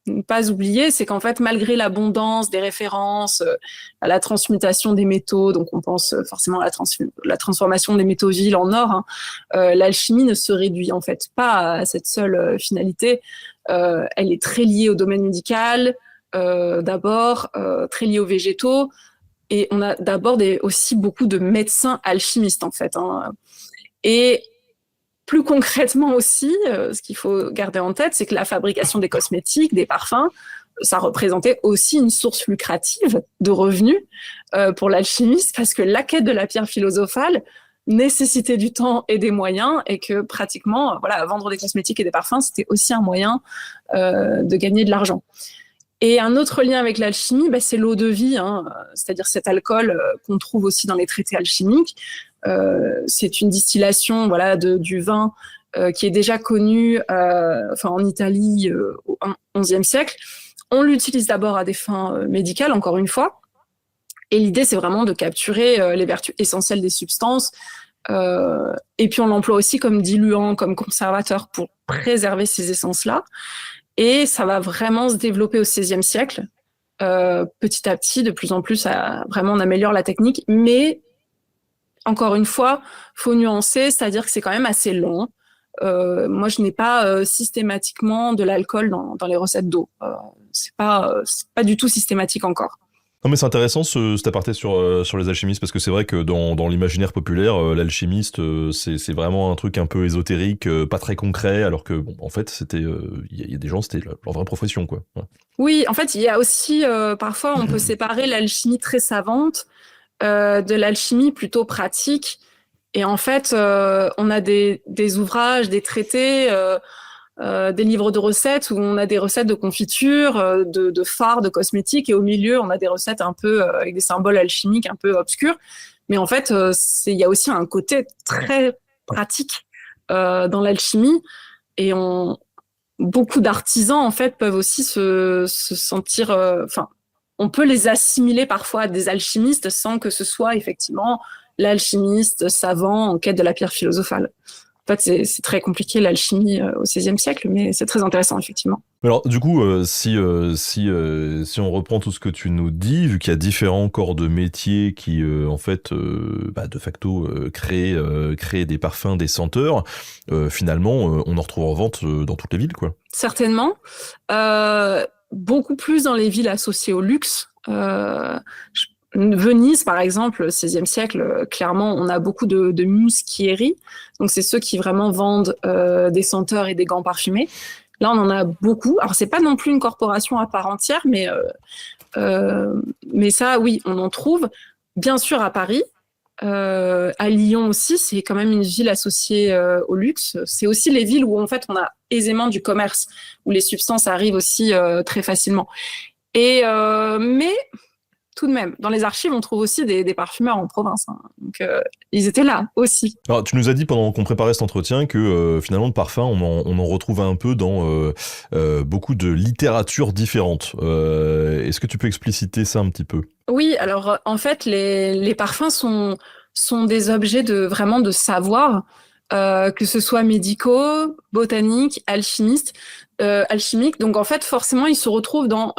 ne pas oublier, c'est qu'en fait, malgré l'abondance des références à la transmutation des métaux, donc on pense forcément à la transformation des métaux vils en or, hein, l'alchimie ne se réduit en fait pas à cette seule finalité. Elle est très liée au domaine médical, d'abord, très liée aux végétaux, et on a d'abord aussi beaucoup de médecins alchimistes en fait, hein. Et plus concrètement aussi, ce qu'il faut garder en tête, c'est que la fabrication des cosmétiques, des parfums, ça représentait aussi une source lucrative de revenus pour l'alchimiste, parce que la quête de la pierre philosophale nécessitait du temps et des moyens, et que pratiquement, voilà, vendre des cosmétiques et des parfums, c'était aussi un moyen de gagner de l'argent. Et un autre lien avec l'alchimie, c'est l'eau de vie, hein, c'est-à-dire cet alcool qu'on trouve aussi dans les traités alchimiques. C'est une distillation, voilà, du vin qui est déjà connu en Italie au XIe siècle. On l'utilise d'abord à des fins médicales, encore une fois. Et l'idée, c'est vraiment de capturer les vertus essentielles des substances. Et puis, on l'emploie aussi comme diluant, comme conservateur pour préserver ces essences-là. Et ça va vraiment se développer au XVIe siècle. Petit à petit, de plus en plus, vraiment, on améliore la technique. Mais, encore une fois, faut nuancer, c'est-à-dire que c'est quand même assez long. Moi, je n'ai pas systématiquement de l'alcool dans les recettes d'eau. C'est pas du tout systématique encore. Non mais c'est intéressant cet aparté sur les alchimistes, parce que c'est vrai que dans l'imaginaire populaire, l'alchimiste, c'est vraiment un truc un peu ésotérique, pas très concret, alors que bon, en fait c'était y a des gens, c'était leur vraie profession, quoi. Ouais. Oui, en fait, il y a aussi parfois on peut séparer l'alchimie très savante de l'alchimie plutôt pratique. Et en fait, on a des ouvrages, des traités, des livres de recettes où on a des recettes de confiture, de fards, de cosmétiques, et au milieu, on a des recettes un peu avec des symboles alchimiques un peu obscurs. Mais en fait, il y a aussi un côté très pratique dans l'alchimie, et beaucoup d'artisans en fait peuvent aussi se sentir, on peut les assimiler parfois à des alchimistes sans que ce soit effectivement l'alchimiste savant en quête de la pierre philosophale. En fait, c'est très compliqué l'alchimie au XVIe siècle, mais c'est très intéressant effectivement. Alors du coup, si on reprend tout ce que tu nous dis, vu qu'il y a différents corps de métier qui en fait de facto créent des parfums, des senteurs, finalement on en retrouve en vente dans toutes les villes, quoi. Certainement, beaucoup plus dans les villes associées au luxe. Venise, par exemple, 16e siècle, clairement, on a beaucoup de muschieries. Donc, c'est ceux qui vraiment vendent des senteurs et des gants parfumés. Là, on en a beaucoup. Alors, c'est pas non plus une corporation à part entière, mais ça, oui, on en trouve. Bien sûr, à Paris. À Lyon aussi, c'est quand même une ville associée au luxe. C'est aussi les villes où, en fait, on a aisément du commerce, où les substances arrivent aussi très facilement. Mais tout de même, dans les archives, on trouve aussi des parfumeurs en province. Hein. Donc, ils étaient là aussi. Alors, tu nous as dit pendant qu'on préparait cet entretien que finalement, le parfum, on en retrouve un peu dans beaucoup de littératures différentes. Est-ce que tu peux expliciter ça un petit peu ? Oui, alors en fait, les parfums sont des objets vraiment de savoir, que ce soit médicaux, botaniques, alchimistes, alchimiques. Donc en fait, forcément, ils se retrouvent dans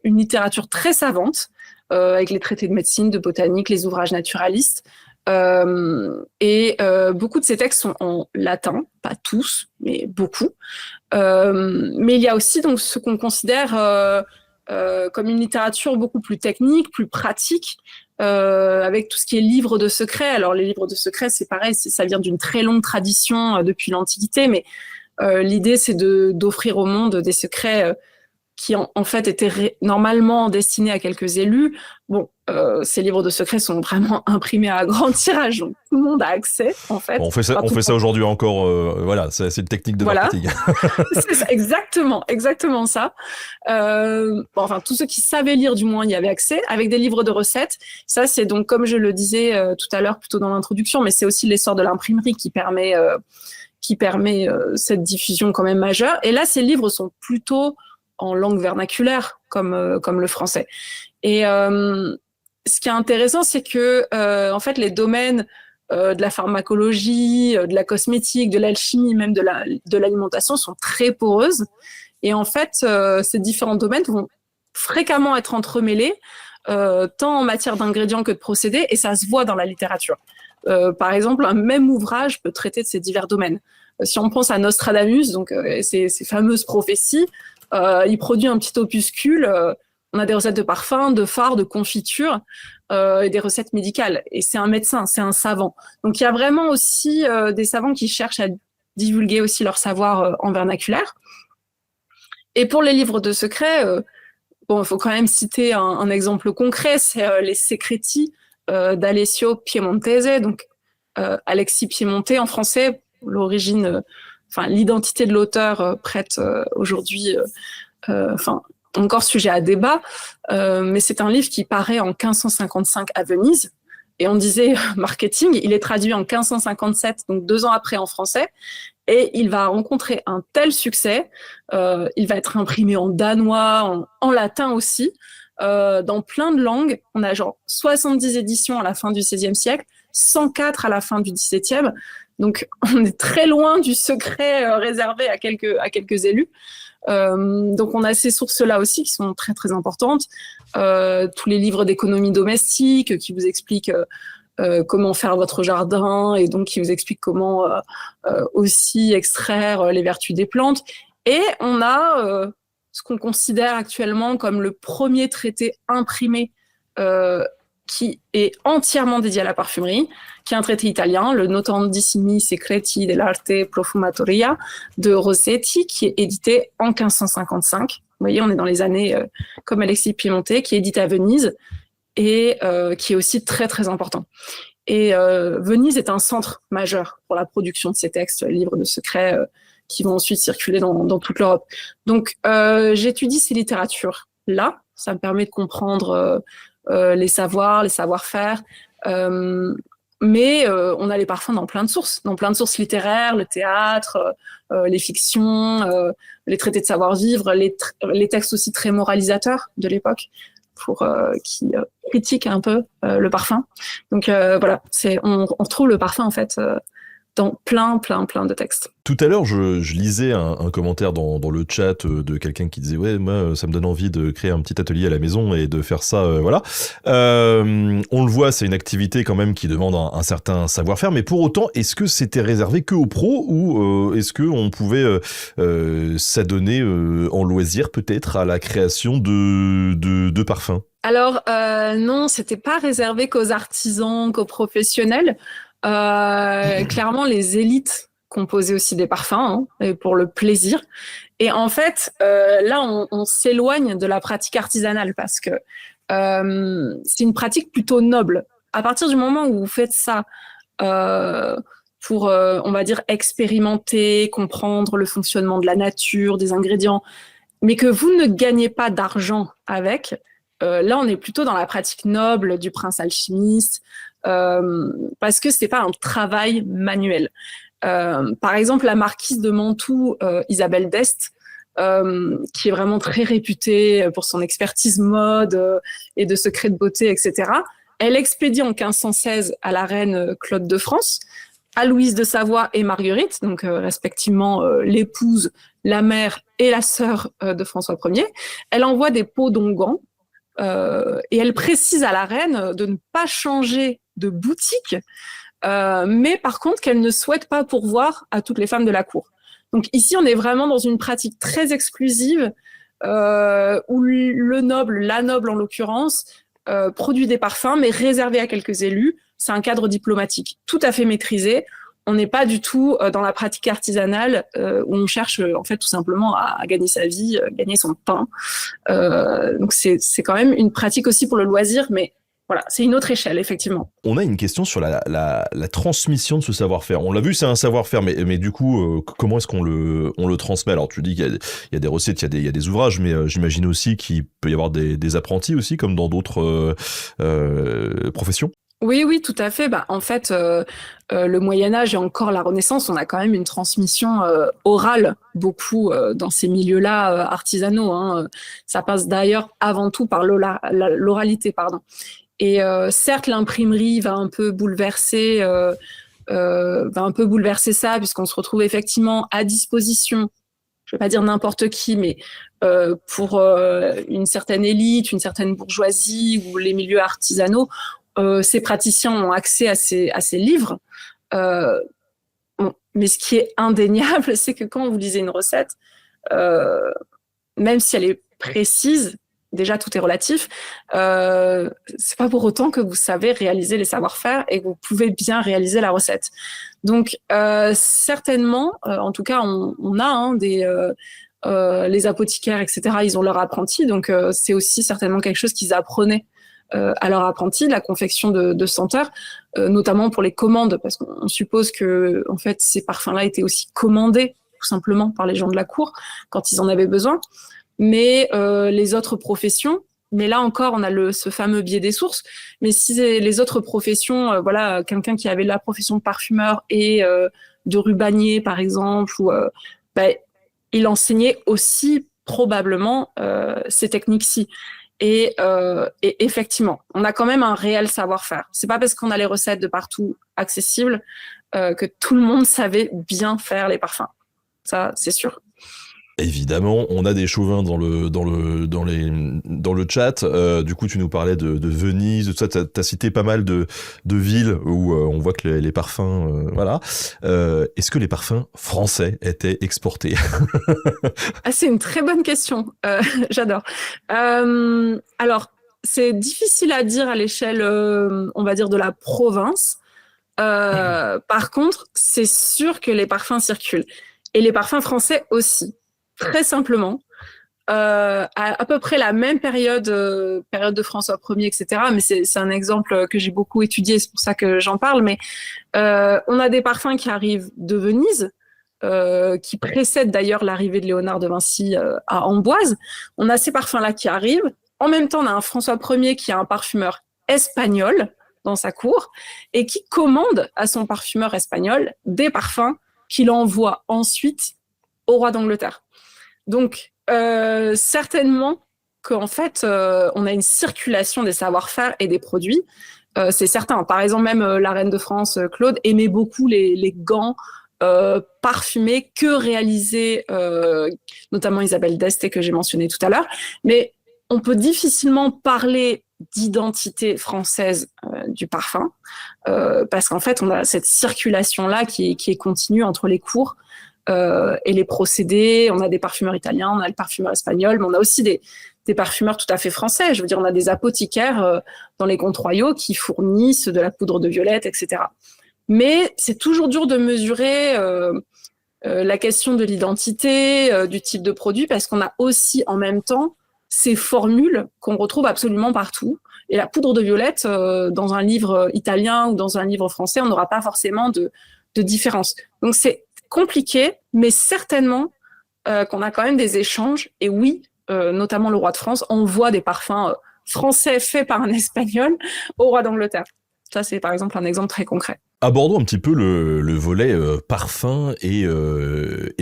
une littérature très savante, avec les traités de médecine, de botanique, les ouvrages naturalistes. Beaucoup de ces textes sont en latin, pas tous, mais beaucoup. Mais il y a aussi donc ce qu'on considère comme une littérature beaucoup plus technique, plus pratique, avec tout ce qui est livres de secrets. Alors les livres de secrets, c'est pareil, ça vient d'une très longue tradition depuis l'Antiquité, mais l'idée c'est d'offrir au monde des secrets qui en fait étaient normalement destinés à quelques élus. Bon, ces livres de secrets sont vraiment imprimés à grand tirage, donc tout le monde a accès, en fait. Bon, on fait ça aujourd'hui encore, voilà, c'est une technique de marketing. C'est ça, exactement ça. Tous ceux qui savaient lire, du moins, y avaient accès, avec des livres de recettes. Ça, c'est donc, comme je le disais tout à l'heure, plutôt dans l'introduction, mais c'est aussi l'essor de l'imprimerie qui permet cette diffusion quand même majeure. Et là, ces livres sont plutôt en langue vernaculaire, comme le français. Et ce qui est intéressant, c'est que en fait, les domaines de la pharmacologie, de la cosmétique, de l'alchimie, même de l'alimentation sont très poreuses. Et en fait, ces différents domaines vont fréquemment être entremêlés, tant en matière d'ingrédients que de procédés, et ça se voit dans la littérature. Par exemple, un même ouvrage peut traiter de ces divers domaines. Si on pense à Nostradamus, donc ces fameuses prophéties, il produit un petit opuscule. On a des recettes de parfums, de fards, de confitures et des recettes médicales. Et c'est un médecin, c'est un savant. Donc il y a vraiment aussi des savants qui cherchent à divulguer aussi leur savoir en vernaculaire. Et pour les livres de secrets, il faut quand même citer un exemple concret, c'est les Secreti d'Alessio Piemontese, donc Alexis Piémontais en français. L'origine, l'identité de l'auteur prête aujourd'hui, encore sujet à débat, mais c'est un livre qui paraît en 1555 à Venise, et on disait marketing, il est traduit en 1557, donc 2 ans après en français, Et il va rencontrer un tel succès, il va être imprimé en danois, en latin aussi, dans plein de langues. On a genre 70 éditions à la fin du XVIe siècle, 104 à la fin du XVIIe. Donc, on est très loin du secret réservé à quelques élus. Donc, on a ces sources-là aussi qui sont très, très importantes. Tous les livres d'économie domestique qui vous expliquent comment faire votre jardin et donc qui vous expliquent comment aussi extraire les vertus des plantes. Et on a ce qu'on considère actuellement comme le premier traité imprimé qui est entièrement dédié à la parfumerie, qui est un traité italien, le Notantissimi Secreti dell'arte profumatoria de Rossetti, qui est édité en 1555. Vous voyez, on est dans les années comme Alexis Piémontet, qui est édité à Venise et qui est aussi très, très important. Et Venise est un centre majeur pour la production de ces textes, livres de secrets qui vont ensuite circuler dans toute l'Europe. Donc, j'étudie ces littératures-là. Ça me permet de comprendre les savoirs, les savoir-faire. Mais on a les parfums dans plein de sources littéraires, le théâtre, les fictions, les traités de savoir-vivre, les textes aussi très moralisateurs de l'époque qui critiquent un peu le parfum. Donc voilà, on retrouve le parfum en fait dans plein de textes. Tout à l'heure, je lisais un commentaire dans le chat de quelqu'un qui disait « Ouais, moi, ça me donne envie de créer un petit atelier à la maison et de faire ça, voilà. » On le voit, c'est une activité quand même qui demande un certain savoir-faire, mais pour autant, est-ce que c'était réservé que aux pros ou est-ce qu'on pouvait s'adonner en loisir peut-être à la création de parfums ? Alors non, c'était pas réservé qu'aux artisans, qu'aux professionnels. Clairement, les élites composaient aussi des parfums pour le plaisir. Et en fait, là, on s'éloigne de la pratique artisanale parce que c'est une pratique plutôt noble. À partir du moment où vous faites ça pour, on va dire, expérimenter, comprendre le fonctionnement de la nature, des ingrédients, mais que vous ne gagnez pas d'argent avec, là, on est plutôt dans la pratique noble du prince alchimiste, parce que c'est pas un travail manuel. Par exemple, la marquise de Mantoue, Isabelle d'Este, qui est vraiment très réputée pour son expertise mode et de secrets de beauté, etc. Elle expédie en 1516 à la reine Claude de France, à Louise de Savoie et Marguerite, donc respectivement l'épouse, la mère et la sœur de François Ier. Elle envoie des pots d'onguents et elle précise à la reine de ne pas changer de boutique, mais par contre qu'elle ne souhaite pas pourvoir à toutes les femmes de la cour. Donc ici, on est vraiment dans une pratique très exclusive où la noble en l'occurrence, produit des parfums, mais réservés à quelques élus. C'est un cadre diplomatique tout à fait maîtrisé. On n'est pas du tout dans la pratique artisanale où on cherche en fait tout simplement à gagner sa vie, gagner son pain. Donc c'est quand même une pratique aussi pour le loisir, mais voilà, c'est une autre échelle, effectivement. On a une question sur la transmission de ce savoir-faire. On l'a vu, c'est un savoir-faire, mais du coup, comment est-ce qu'on le transmet ? Alors, tu dis qu'il y a des recettes, il y a des ouvrages, mais j'imagine aussi qu'il peut y avoir des apprentis aussi, comme dans d'autres professions. Oui, tout à fait. En fait, le Moyen-Âge et encore la Renaissance, on a quand même une transmission orale, beaucoup dans ces milieux-là artisanaux. Ça passe d'ailleurs avant tout par l'oralité, pardon. Et certes, l'imprimerie va un peu bouleverser ça, puisqu'on se retrouve effectivement à disposition, je vais pas dire n'importe qui, mais pour une certaine élite, une certaine bourgeoisie ou les milieux artisanaux, ces praticiens ont accès à ces livres. Mais ce qui est indéniable, c'est que quand vous lisez une recette, même si elle est précise, déjà tout est relatif, c'est pas pour autant que vous savez réaliser les savoir-faire et que vous pouvez bien réaliser la recette. Donc certainement, en tout cas on a les apothicaires, etc., ils ont leur apprenti, donc c'est aussi certainement quelque chose qu'ils apprenaient à leur apprenti, la confection de senteurs, notamment pour les commandes, parce qu'on suppose que en fait ces parfums-là étaient aussi commandés tout simplement par les gens de la cour quand ils en avaient besoin. Mais les autres professions, mais là encore on a ce fameux biais des sources, mais si les autres professions, voilà, quelqu'un qui avait la profession de parfumeur et de Rubanier, par exemple, ou il enseignait aussi probablement ces techniques-ci. Et effectivement, on a quand même un réel savoir-faire. C'est pas parce qu'on a les recettes de partout accessibles que tout le monde savait bien faire les parfums. Ça, c'est sûr. Évidemment, on a des chauvins dans le chat. Du coup, tu nous parlais de Venise, tout ça. T'as cité pas mal de villes où on voit que les parfums, voilà. Est-ce que les parfums français étaient exportés? Ah, c'est une très bonne question. J'adore. Alors, c'est difficile à dire à l'échelle, on va dire, de la province. Par contre, c'est sûr que les parfums circulent. Et les parfums français aussi. Très simplement, à peu près la même période de François Ier, etc. Mais c'est un exemple que j'ai beaucoup étudié, c'est pour ça que j'en parle. Mais on a des parfums qui arrivent de Venise, qui précèdent d'ailleurs l'arrivée de Léonard de Vinci à Amboise. On a ces parfums-là qui arrivent. En même temps, on a un François Ier qui a un parfumeur espagnol dans sa cour et qui commande à son parfumeur espagnol des parfums qu'il envoie ensuite au roi d'Angleterre. Donc, certainement qu'en fait, on a une circulation des savoir-faire et des produits. C'est certain. Par exemple, même la reine de France, Claude, aimait beaucoup les gants parfumés que réalisait notamment Isabelle d'Este que j'ai mentionné tout à l'heure. Mais on peut difficilement parler d'identité française du parfum parce qu'en fait, on a cette circulation-là qui est continue entre les cours et les procédés. On a des parfumeurs italiens, on a le parfumeur espagnol, mais on a aussi des parfumeurs tout à fait français. Je veux dire, on a des apothicaires dans les comtes royaux qui fournissent de la poudre de violette, etc. Mais c'est toujours dur de mesurer la question de l'identité, du type de produit, parce qu'on a aussi en même temps ces formules qu'on retrouve absolument partout. Et la poudre de violette, dans un livre italien ou dans un livre français, on n'aura pas forcément de différence. Donc c'est compliqué, mais certainement qu'on a quand même des échanges. Et oui, notamment le roi de France envoie des parfums français faits par un Espagnol au roi d'Angleterre. Ça, c'est par exemple un exemple très concret. Abordons un petit peu le volet parfum et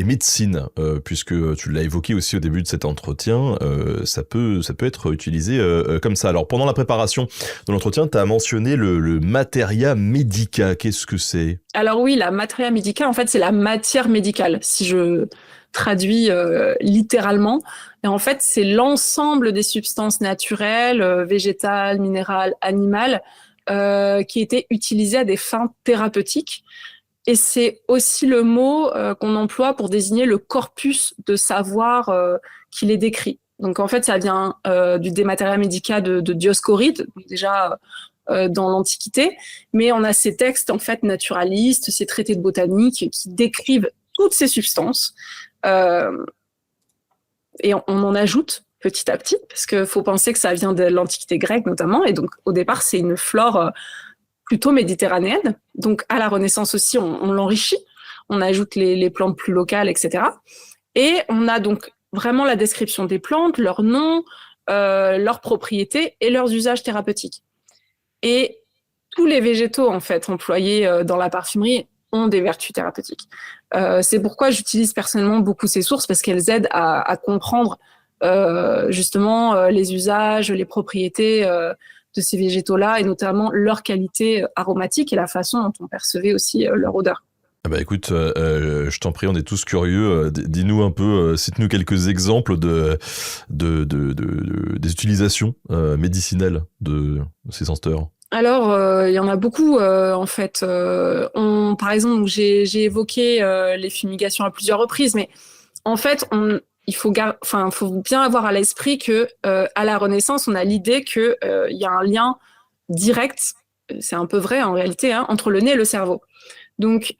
médecine, puisque tu l'as évoqué aussi au début de cet entretien, ça peut être utilisé comme ça. Alors pendant la préparation de l'entretien, tu as mentionné le materia medica. Qu'est-ce que c'est? Alors oui, la materia medica, en fait, c'est la matière médicale, si je traduis littéralement. Et en fait, c'est l'ensemble des substances naturelles, végétales, minérales, animales, qui étaient utilisées à des fins thérapeutiques. Et c'est aussi le mot qu'on emploie pour désigner le corpus de savoir qui les décrit. Donc en fait, ça vient du De Materia Medica de Dioscoride, déjà dans l'Antiquité, mais on a ces textes en fait naturalistes, ces traités de botanique qui décrivent toutes ces substances et on en ajoute petit à petit, parce qu'il faut penser que ça vient de l'Antiquité grecque notamment, et donc au départ c'est une flore plutôt méditerranéenne. Donc à la Renaissance aussi, on l'enrichit, on ajoute les plantes plus locales, etc. Et on a donc vraiment la description des plantes, leurs noms, leurs propriétés et leurs usages thérapeutiques. Et tous les végétaux en fait employés dans la parfumerie ont des vertus thérapeutiques. C'est pourquoi j'utilise personnellement beaucoup ces sources, parce qu'elles aident à comprendre justement les usages, les propriétés de ces végétaux-là, et notamment leur qualité aromatique et la façon dont on percevait aussi leur odeur. Ah bah écoute, je t'en prie, on est tous curieux. Dis-nous un peu, cite-nous quelques exemples des utilisations médicinales de ces senteurs. Alors, il y en a beaucoup en fait. Par exemple, j'ai évoqué les fumigations à plusieurs reprises, mais en fait, il faut bien avoir à l'esprit que à la Renaissance, on a l'idée que il y a un lien direct, c'est un peu vrai en réalité, hein, entre le nez et le cerveau. Donc,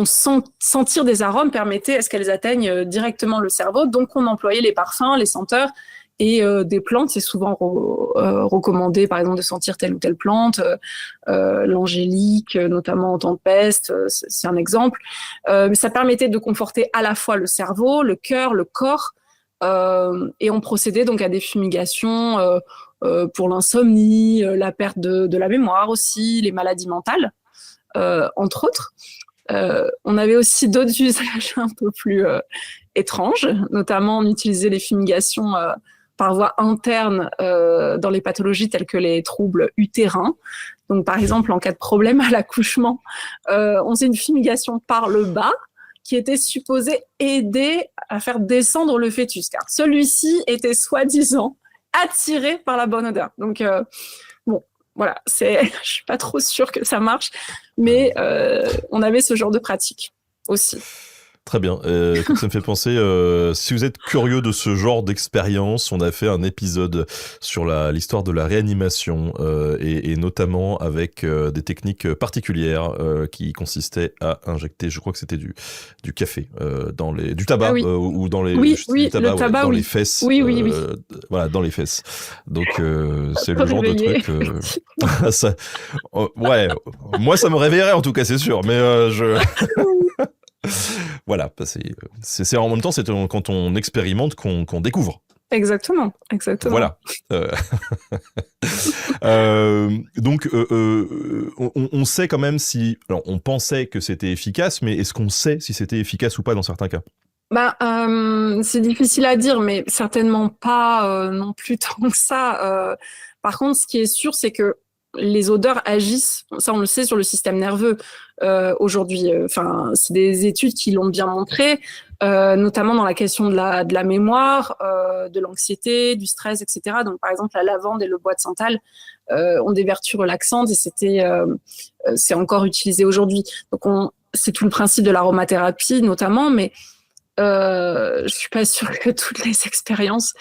sentir des arômes permettait à ce qu'elles atteignent directement le cerveau. Donc, on employait les parfums, les senteurs et des plantes. C'est souvent recommandé, par exemple, de sentir telle ou telle plante. L'angélique, notamment en temps de peste, c'est un exemple. Mais ça permettait de conforter à la fois le cerveau, le cœur, le corps. Et on procédait donc à des fumigations pour l'insomnie, la perte de la mémoire aussi, les maladies mentales. Entre autres. On avait aussi d'autres usages un peu plus étranges, notamment on utilisait les fumigations par voie interne dans les pathologies telles que les troubles utérins. Donc par exemple, en cas de problème à l'accouchement, on faisait une fumigation par le bas qui était supposée aider à faire descendre le fœtus, car celui-ci était soi-disant attiré par la bonne odeur. Donc bon, voilà, je suis pas trop sûre que ça marche, mais on avait ce genre de pratique aussi. Très bien. Écoute, ça me fait penser, si vous êtes curieux de ce genre d'expérience, on a fait un épisode sur l'histoire de la réanimation et notamment avec des techniques particulières qui consistaient à injecter, je crois que c'était du café du tabac ou dans les du tabac, le tabac dans oui. les fesses. Oui. Voilà, dans les fesses. Donc c'est le genre de truc. Ça, ouais, moi ça me réveillerait en tout cas, c'est sûr, mais voilà, c'est en même temps, c'est quand on expérimente qu'on découvre. Exactement. Voilà. Donc, on sait quand même si... Alors, on pensait que c'était efficace, mais est-ce qu'on sait si c'était efficace ou pas dans certains cas ? C'est difficile à dire, mais certainement pas non plus tant que ça. Par contre, ce qui est sûr, c'est que les odeurs agissent, ça on le sait, sur le système nerveux aujourd'hui. Enfin, c'est des études qui l'ont bien montré, notamment dans la question de la mémoire, de l'anxiété, du stress, etc. Donc, par exemple, la lavande et le bois de santal ont des vertus relaxantes et c'est encore utilisé aujourd'hui. Donc, c'est tout le principe de l'aromathérapie, notamment, mais je suis pas sûre que toutes les expériences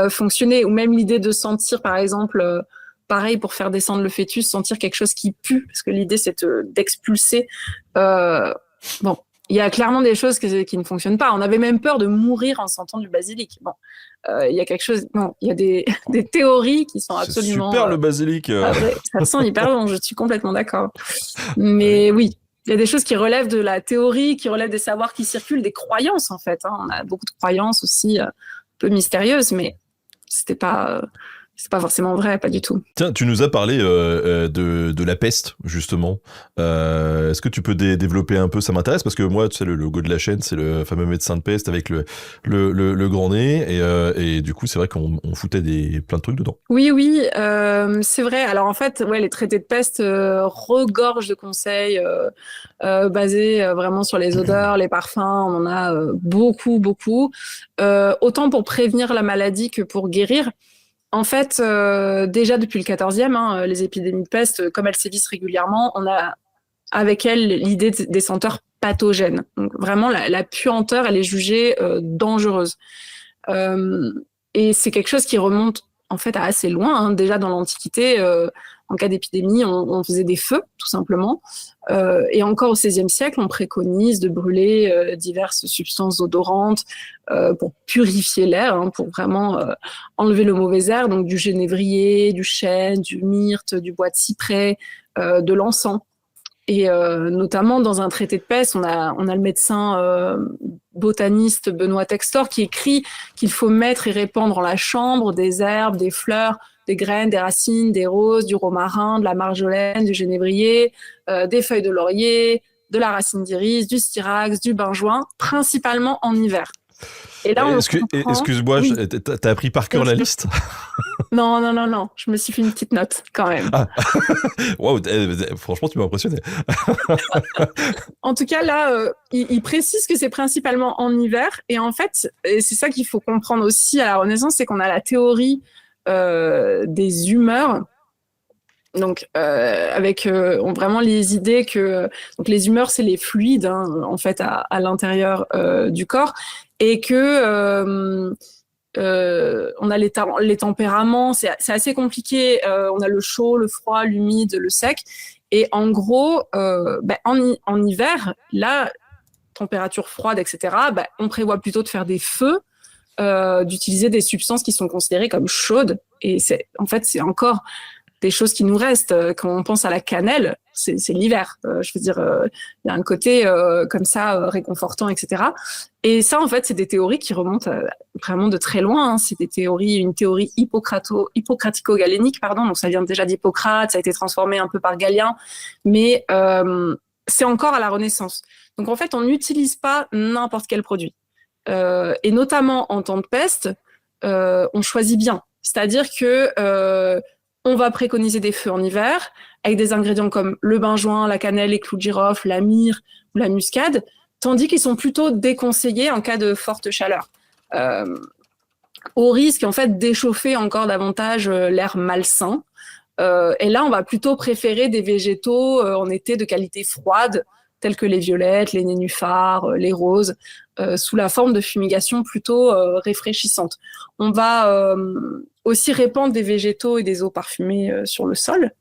fonctionnaient, ou même l'idée de sentir, par exemple, pareil pour faire descendre le fœtus, sentir quelque chose qui pue, parce que l'idée c'est d'expulser. Bon, il y a clairement des choses qui ne fonctionnent pas. On avait même peur de mourir en sentant du basilic. Bon, il y a quelque chose. Non, il y a des théories qui sont absolument. C'est super le basilic. Ça sent hyper bon. Je suis complètement d'accord. Mais oui. Il y a des choses qui relèvent de la théorie, qui relèvent des savoirs qui circulent, des croyances en fait. On a beaucoup de croyances aussi un peu mystérieuses, mais c'est pas forcément vrai, pas du tout. Tiens, tu nous as parlé de la peste, justement. Est-ce que tu peux développer un peu ? Ça m'intéresse parce que moi, tu sais, le logo de la chaîne, c'est le fameux médecin de peste avec le grand nez. Et du coup, c'est vrai qu'on foutait plein de trucs dedans. Oui, c'est vrai. Alors en fait, les traités de peste regorgent de conseils basés vraiment sur les odeurs, les parfums. On en a beaucoup. Autant pour prévenir la maladie que pour guérir. En fait, déjà depuis le 14e, les épidémies de peste, comme elles sévissent régulièrement, on a avec elles l'idée des senteurs pathogènes. Donc vraiment, la puanteur, elle est jugée dangereuse. Et c'est quelque chose qui remonte en fait à assez loin. Déjà dans l'Antiquité, en cas d'épidémie, on faisait des feux, tout simplement. Et encore au XVIe siècle, on préconise de brûler diverses substances odorantes pour purifier l'air, pour vraiment enlever le mauvais air, donc du genévrier, du chêne, du myrte, du bois de cyprès, de l'encens. Et notamment dans un traité de peste, on a le médecin botaniste Benoît Textor qui écrit qu'il faut mettre et répandre en la chambre des herbes, des fleurs, des graines, des racines, des roses, du romarin, de la marjolaine, du genévrier, des feuilles de laurier, de la racine d'iris, du styrax, du benjoin, principalement en hiver. Et là, excuse-moi, oui. T'as appris par cœur la liste ? Non. Je me suis fait une petite note quand même. Ah. Wow, franchement, tu m'as impressionné. En tout cas, là, il précise que c'est principalement en hiver. Et en fait, et c'est ça qu'il faut comprendre aussi à la Renaissance, c'est qu'on a la théorie des humeurs. Donc, avec vraiment les idées que donc les humeurs, c'est les fluides en fait à l'intérieur du corps, et que on a les tempéraments, c'est assez compliqué. On a le chaud, le froid, l'humide, le sec. Et en gros, en hiver, là, température froide, etc., on prévoit plutôt de faire des feux, d'utiliser des substances qui sont considérées comme chaudes. Et c'est encore des choses qui nous restent. Quand on pense à la cannelle, c'est l'hiver. Je veux dire, il y a un côté comme ça réconfortant, etc. Et ça, en fait, c'est des théories qui remontent vraiment de très loin. C'est une théorie hippocratico-galénique, pardon. Donc ça vient déjà d'Hippocrate, ça a été transformé un peu par Galien, mais c'est encore à la Renaissance. Donc en fait, on n'utilise pas n'importe quel produit. Et notamment en temps de peste, on choisit bien. C'est-à-dire que on va préconiser des feux en hiver avec des ingrédients comme le benjoin, la cannelle, les clous de girofle, la myrrhe ou la muscade, tandis qu'ils sont plutôt déconseillés en cas de forte chaleur. Au risque en fait d'échauffer encore davantage l'air malsain. Et là, on va plutôt préférer des végétaux en été de qualité froide, tels que les violettes, les nénuphars, les roses, sous la forme de fumigation plutôt réfraîchissante. On va aussi répandre des végétaux et des eaux parfumées sur le sol,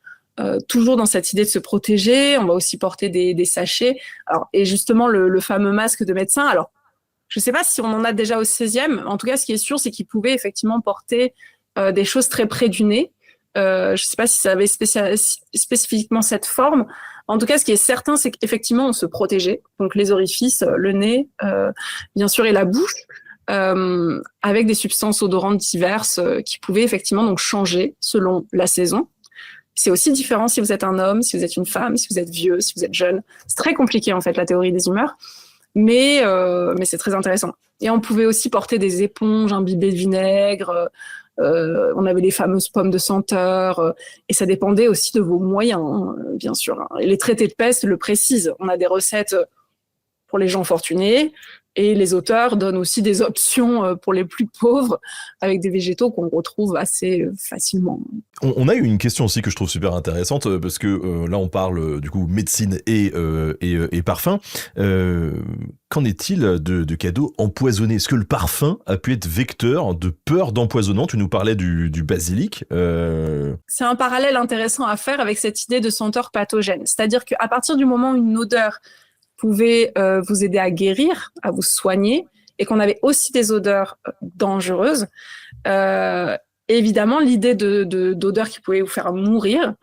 toujours dans cette idée de se protéger. On va aussi porter des sachets. Alors, et justement, le fameux masque de médecin. Alors, je ne sais pas si on en a déjà au 16e. En tout cas, ce qui est sûr, c'est qu'il pouvait effectivement porter des choses très près du nez. Je ne sais pas si ça avait spécifiquement cette forme. En tout cas, ce qui est certain, c'est qu'effectivement, on se protégeait. Donc, les orifices, le nez, bien sûr, et la bouche, avec des substances odorantes diverses qui pouvaient effectivement donc changer selon la saison. C'est aussi différent si vous êtes un homme, si vous êtes une femme, si vous êtes vieux, si vous êtes jeune. C'est très compliqué, en fait, la théorie des humeurs. Mais c'est très intéressant. Et on pouvait aussi porter des éponges imbibées de vinaigre. On avait les fameuses pommes de senteur. Et ça dépendait aussi de vos moyens, hein, bien sûr. Et les traités de peste le précisent. On a des recettes pour les gens fortunés. Et les auteurs donnent aussi des options pour les plus pauvres, avec des végétaux qu'on retrouve assez facilement. On a eu une question aussi que je trouve super intéressante, parce que là on parle du coup médecine et parfum. Qu'en est-il de cadeaux empoisonnés? Est-ce que le parfum a pu être vecteur de peur d'empoisonnement? Tu nous parlais du basilic. C'est un parallèle intéressant à faire avec cette idée de senteur pathogène. C'est-à-dire qu'à partir du moment où une odeur pouvait vous aider à guérir, à vous soigner, et qu'on avait aussi des odeurs dangereuses, évidemment, l'idée d'odeurs qui pouvaient vous faire mourir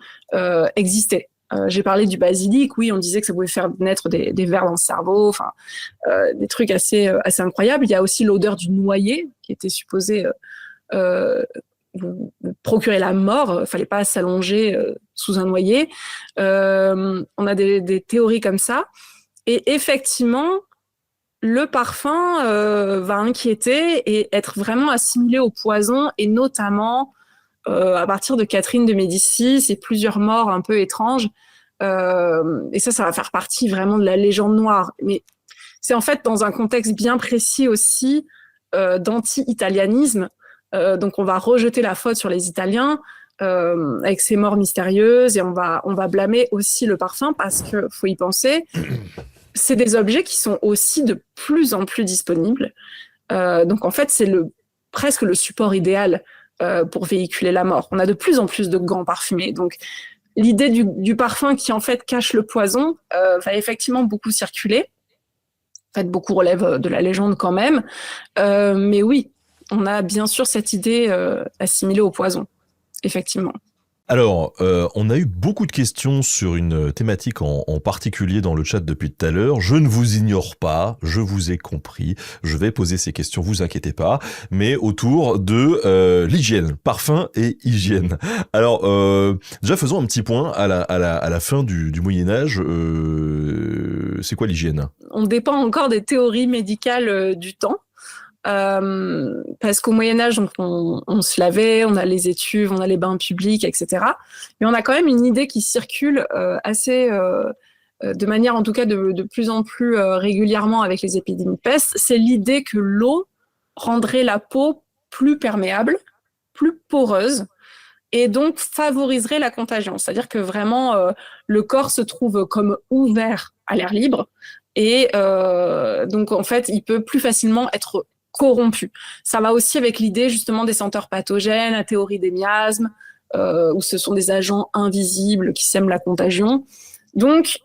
existait. J'ai parlé du basilic, oui, on disait que ça pouvait faire naître des vers dans le cerveau, enfin, des trucs assez incroyables. Il y a aussi l'odeur du noyer, qui était supposée vous procurer la mort, fallait pas s'allonger sous un noyer. On a des théories comme ça. Et effectivement, le parfum va inquiéter et être vraiment assimilé au poison, et notamment à partir de Catherine de Médicis et plusieurs morts un peu étranges. Et ça va faire partie vraiment de la légende noire. Mais c'est en fait dans un contexte bien précis aussi d'anti-italianisme. Donc on va rejeter la faute sur les Italiens avec ces morts mystérieuses, et on va blâmer aussi le parfum parce que faut y penser. C'est des objets qui sont aussi de plus en plus disponibles. Donc en fait, c'est presque le support idéal pour véhiculer la mort. On a de plus en plus de gants parfumés. Donc l'idée du parfum qui en fait cache le poison va effectivement beaucoup circuler. En fait, beaucoup relèvent de la légende quand même. Mais oui, on a bien sûr cette idée assimilée au poison, effectivement. Alors, on a eu beaucoup de questions sur une thématique en particulier dans le chat depuis tout à l'heure. Je ne vous ignore pas, je vous ai compris. Je vais poser ces questions, vous inquiétez pas, mais autour de l'hygiène, parfum et hygiène. Alors, déjà faisons un petit point à la fin du Moyen-Âge. C'est quoi l'hygiène? On dépend encore des théories médicales du temps. Parce qu'au Moyen-Âge, on se lavait, on a les étuves, on a les bains publics, etc. Mais on a quand même une idée qui circule assez, de manière en tout cas de plus en plus régulièrement avec les épidémies de peste. C'est l'idée que l'eau rendrait la peau plus perméable, plus poreuse, et donc favoriserait la contagion. C'est-à-dire que vraiment, le corps se trouve comme ouvert à l'air libre, et donc en fait, il peut plus facilement être corrompu. Ça va aussi avec l'idée justement des senteurs pathogènes, la théorie des miasmes, où ce sont des agents invisibles qui sèment la contagion. Donc,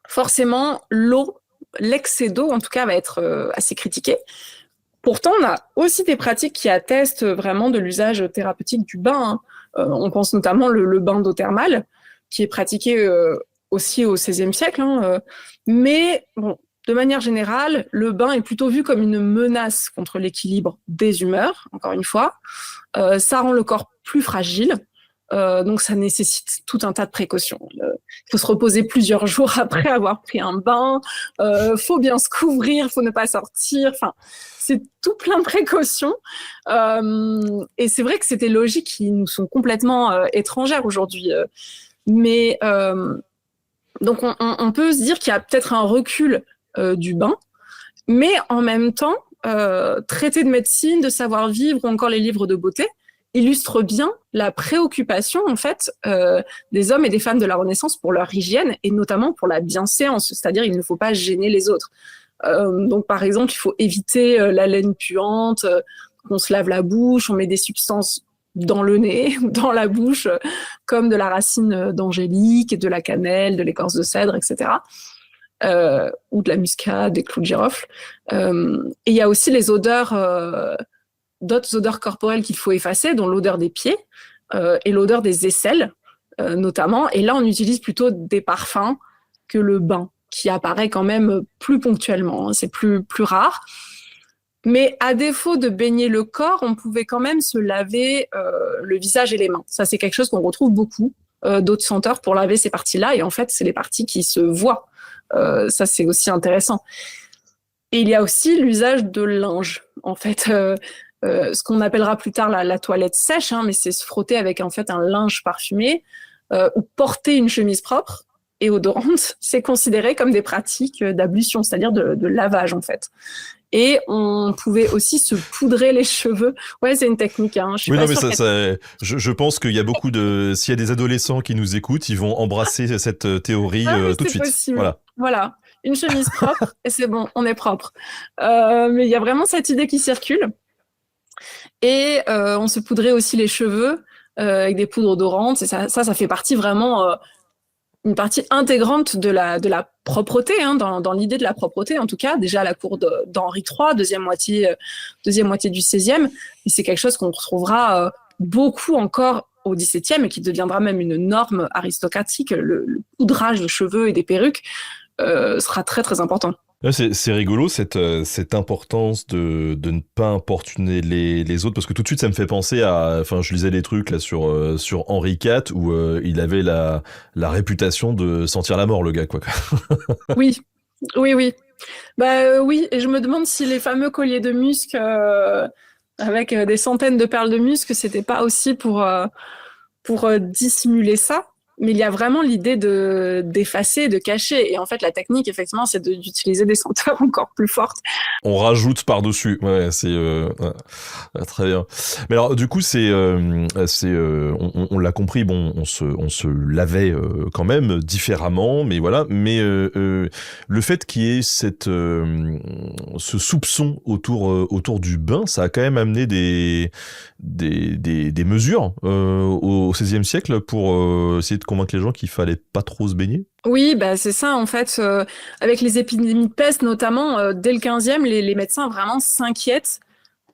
forcément, l'eau, l'excès d'eau en tout cas, va être assez critiqué. Pourtant, on a aussi des pratiques qui attestent vraiment de l'usage thérapeutique du bain. On pense notamment le bain d'eau thermale, qui est pratiqué aussi au XVIe siècle. Mais bon, de manière générale, le bain est plutôt vu comme une menace contre l'équilibre des humeurs, encore une fois. Ça rend le corps plus fragile, donc ça nécessite tout un tas de précautions. Il faut se reposer plusieurs jours après avoir pris un bain. Faut bien se couvrir, faut ne pas sortir. Enfin, c'est tout plein de précautions. Et c'est vrai que c'est des logiques qui nous sont complètement étrangères aujourd'hui. Mais donc, on peut se dire qu'il y a peut-être un recul du bain, mais en même temps, traités de médecine, de savoir-vivre ou encore les livres de beauté illustrent bien la préoccupation en fait des hommes et des femmes de la Renaissance pour leur hygiène et notamment pour la bienséance, c'est-à-dire il ne faut pas gêner les autres. Donc par exemple, il faut éviter la laine puante, on se lave la bouche, on met des substances dans le nez, dans la bouche, comme de la racine d'angélique, de la cannelle, de l'écorce de cèdre, etc. Ou de la muscade, des clous de girofle. Et il y a aussi les odeurs, d'autres odeurs corporelles qu'il faut effacer, dont l'odeur des pieds et l'odeur des aisselles, notamment. Et là, on utilise plutôt des parfums que le bain, qui apparaît quand même plus ponctuellement. C'est plus rare. Mais à défaut de baigner le corps, on pouvait quand même se laver le visage et les mains. Ça, c'est quelque chose qu'on retrouve beaucoup d'autres senteurs pour laver ces parties-là. Et en fait, c'est les parties qui se voient. Ça, c'est aussi intéressant. Et il y a aussi l'usage de linge. En fait, ce qu'on appellera plus tard la toilette sèche, mais c'est se frotter avec en fait un linge parfumé ou porter une chemise propre et odorante. C'est considéré comme des pratiques d'ablution, c'est-à-dire de lavage en fait. Et on pouvait aussi se poudrer les cheveux. Ouais, c'est une technique. Je suis oui, pas non, mais sûre je pense qu'il y a beaucoup de... S'il y a des adolescents qui nous écoutent, ils vont embrasser cette théorie tout de suite. Possible. Voilà. Une chemise propre et c'est bon, on est propre. Mais il y a vraiment cette idée qui circule. Et on se poudrait aussi les cheveux avec des poudres odorantes. Et ça fait partie vraiment... une partie intégrante de la propreté, dans l'idée de la propreté, en tout cas, déjà à la cour d'Henri III, deuxième moitié du XVIe, et c'est quelque chose qu'on retrouvera beaucoup encore au XVIIe et qui deviendra même une norme aristocratique. Le poudrage de cheveux et des perruques sera très très important. C'est rigolo cette importance de ne pas importuner les autres, parce que tout de suite ça me fait penser à, enfin je lisais des trucs là sur Henri IV où il avait la réputation de sentir la mort, le gars, quoi. Oui. Oui, et je me demande si les fameux colliers de musc avec des centaines de perles de musc, c'était pas aussi pour dissimuler ça. Mais il y a vraiment l'idée d'effacer, de cacher. Et en fait, la technique, effectivement, c'est d'utiliser des senteurs encore plus fortes. On rajoute par-dessus. Ouais, c'est très bien. Mais alors, du coup, on l'a compris. Bon, on se lavait quand même différemment, mais voilà. Mais le fait qu'il y ait ce soupçon autour du bain, ça a quand même amené des mesures au XVIe siècle pour essayer de convaincre les gens qu'il fallait pas trop se baigner. Oui, c'est ça en fait. Avec les épidémies de peste notamment, dès le 15e, les médecins vraiment s'inquiètent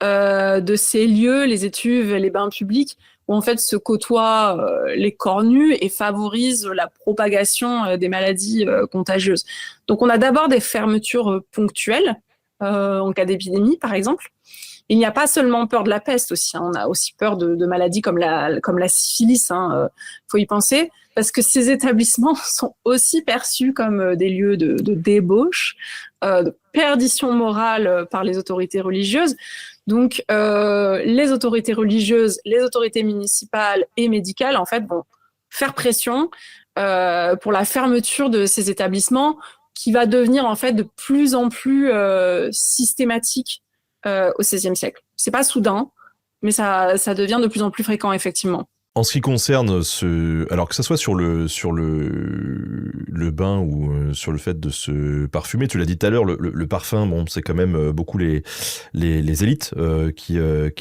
de ces lieux, les étuves, les bains publics, où en fait se côtoient les corps nus et favorisent la propagation des maladies contagieuses. Donc on a d'abord des fermetures ponctuelles en cas d'épidémie, par exemple. Il n'y a pas seulement peur de la peste aussi, on a aussi peur de maladies comme la syphilis, faut y penser, parce que ces établissements sont aussi perçus comme des lieux de débauche, de perdition morale par les autorités religieuses. Donc les autorités religieuses, les autorités municipales et médicales, en fait, vont faire pression pour la fermeture de ces établissements qui va devenir en fait de plus en plus systématique au XVIe siècle. C'est pas soudain, mais ça devient de plus en plus fréquent, effectivement. En ce qui concerne alors que ça soit sur le bain ou sur le fait de se parfumer, tu l'as dit tout à l'heure, le parfum, bon, c'est quand même beaucoup les élites qui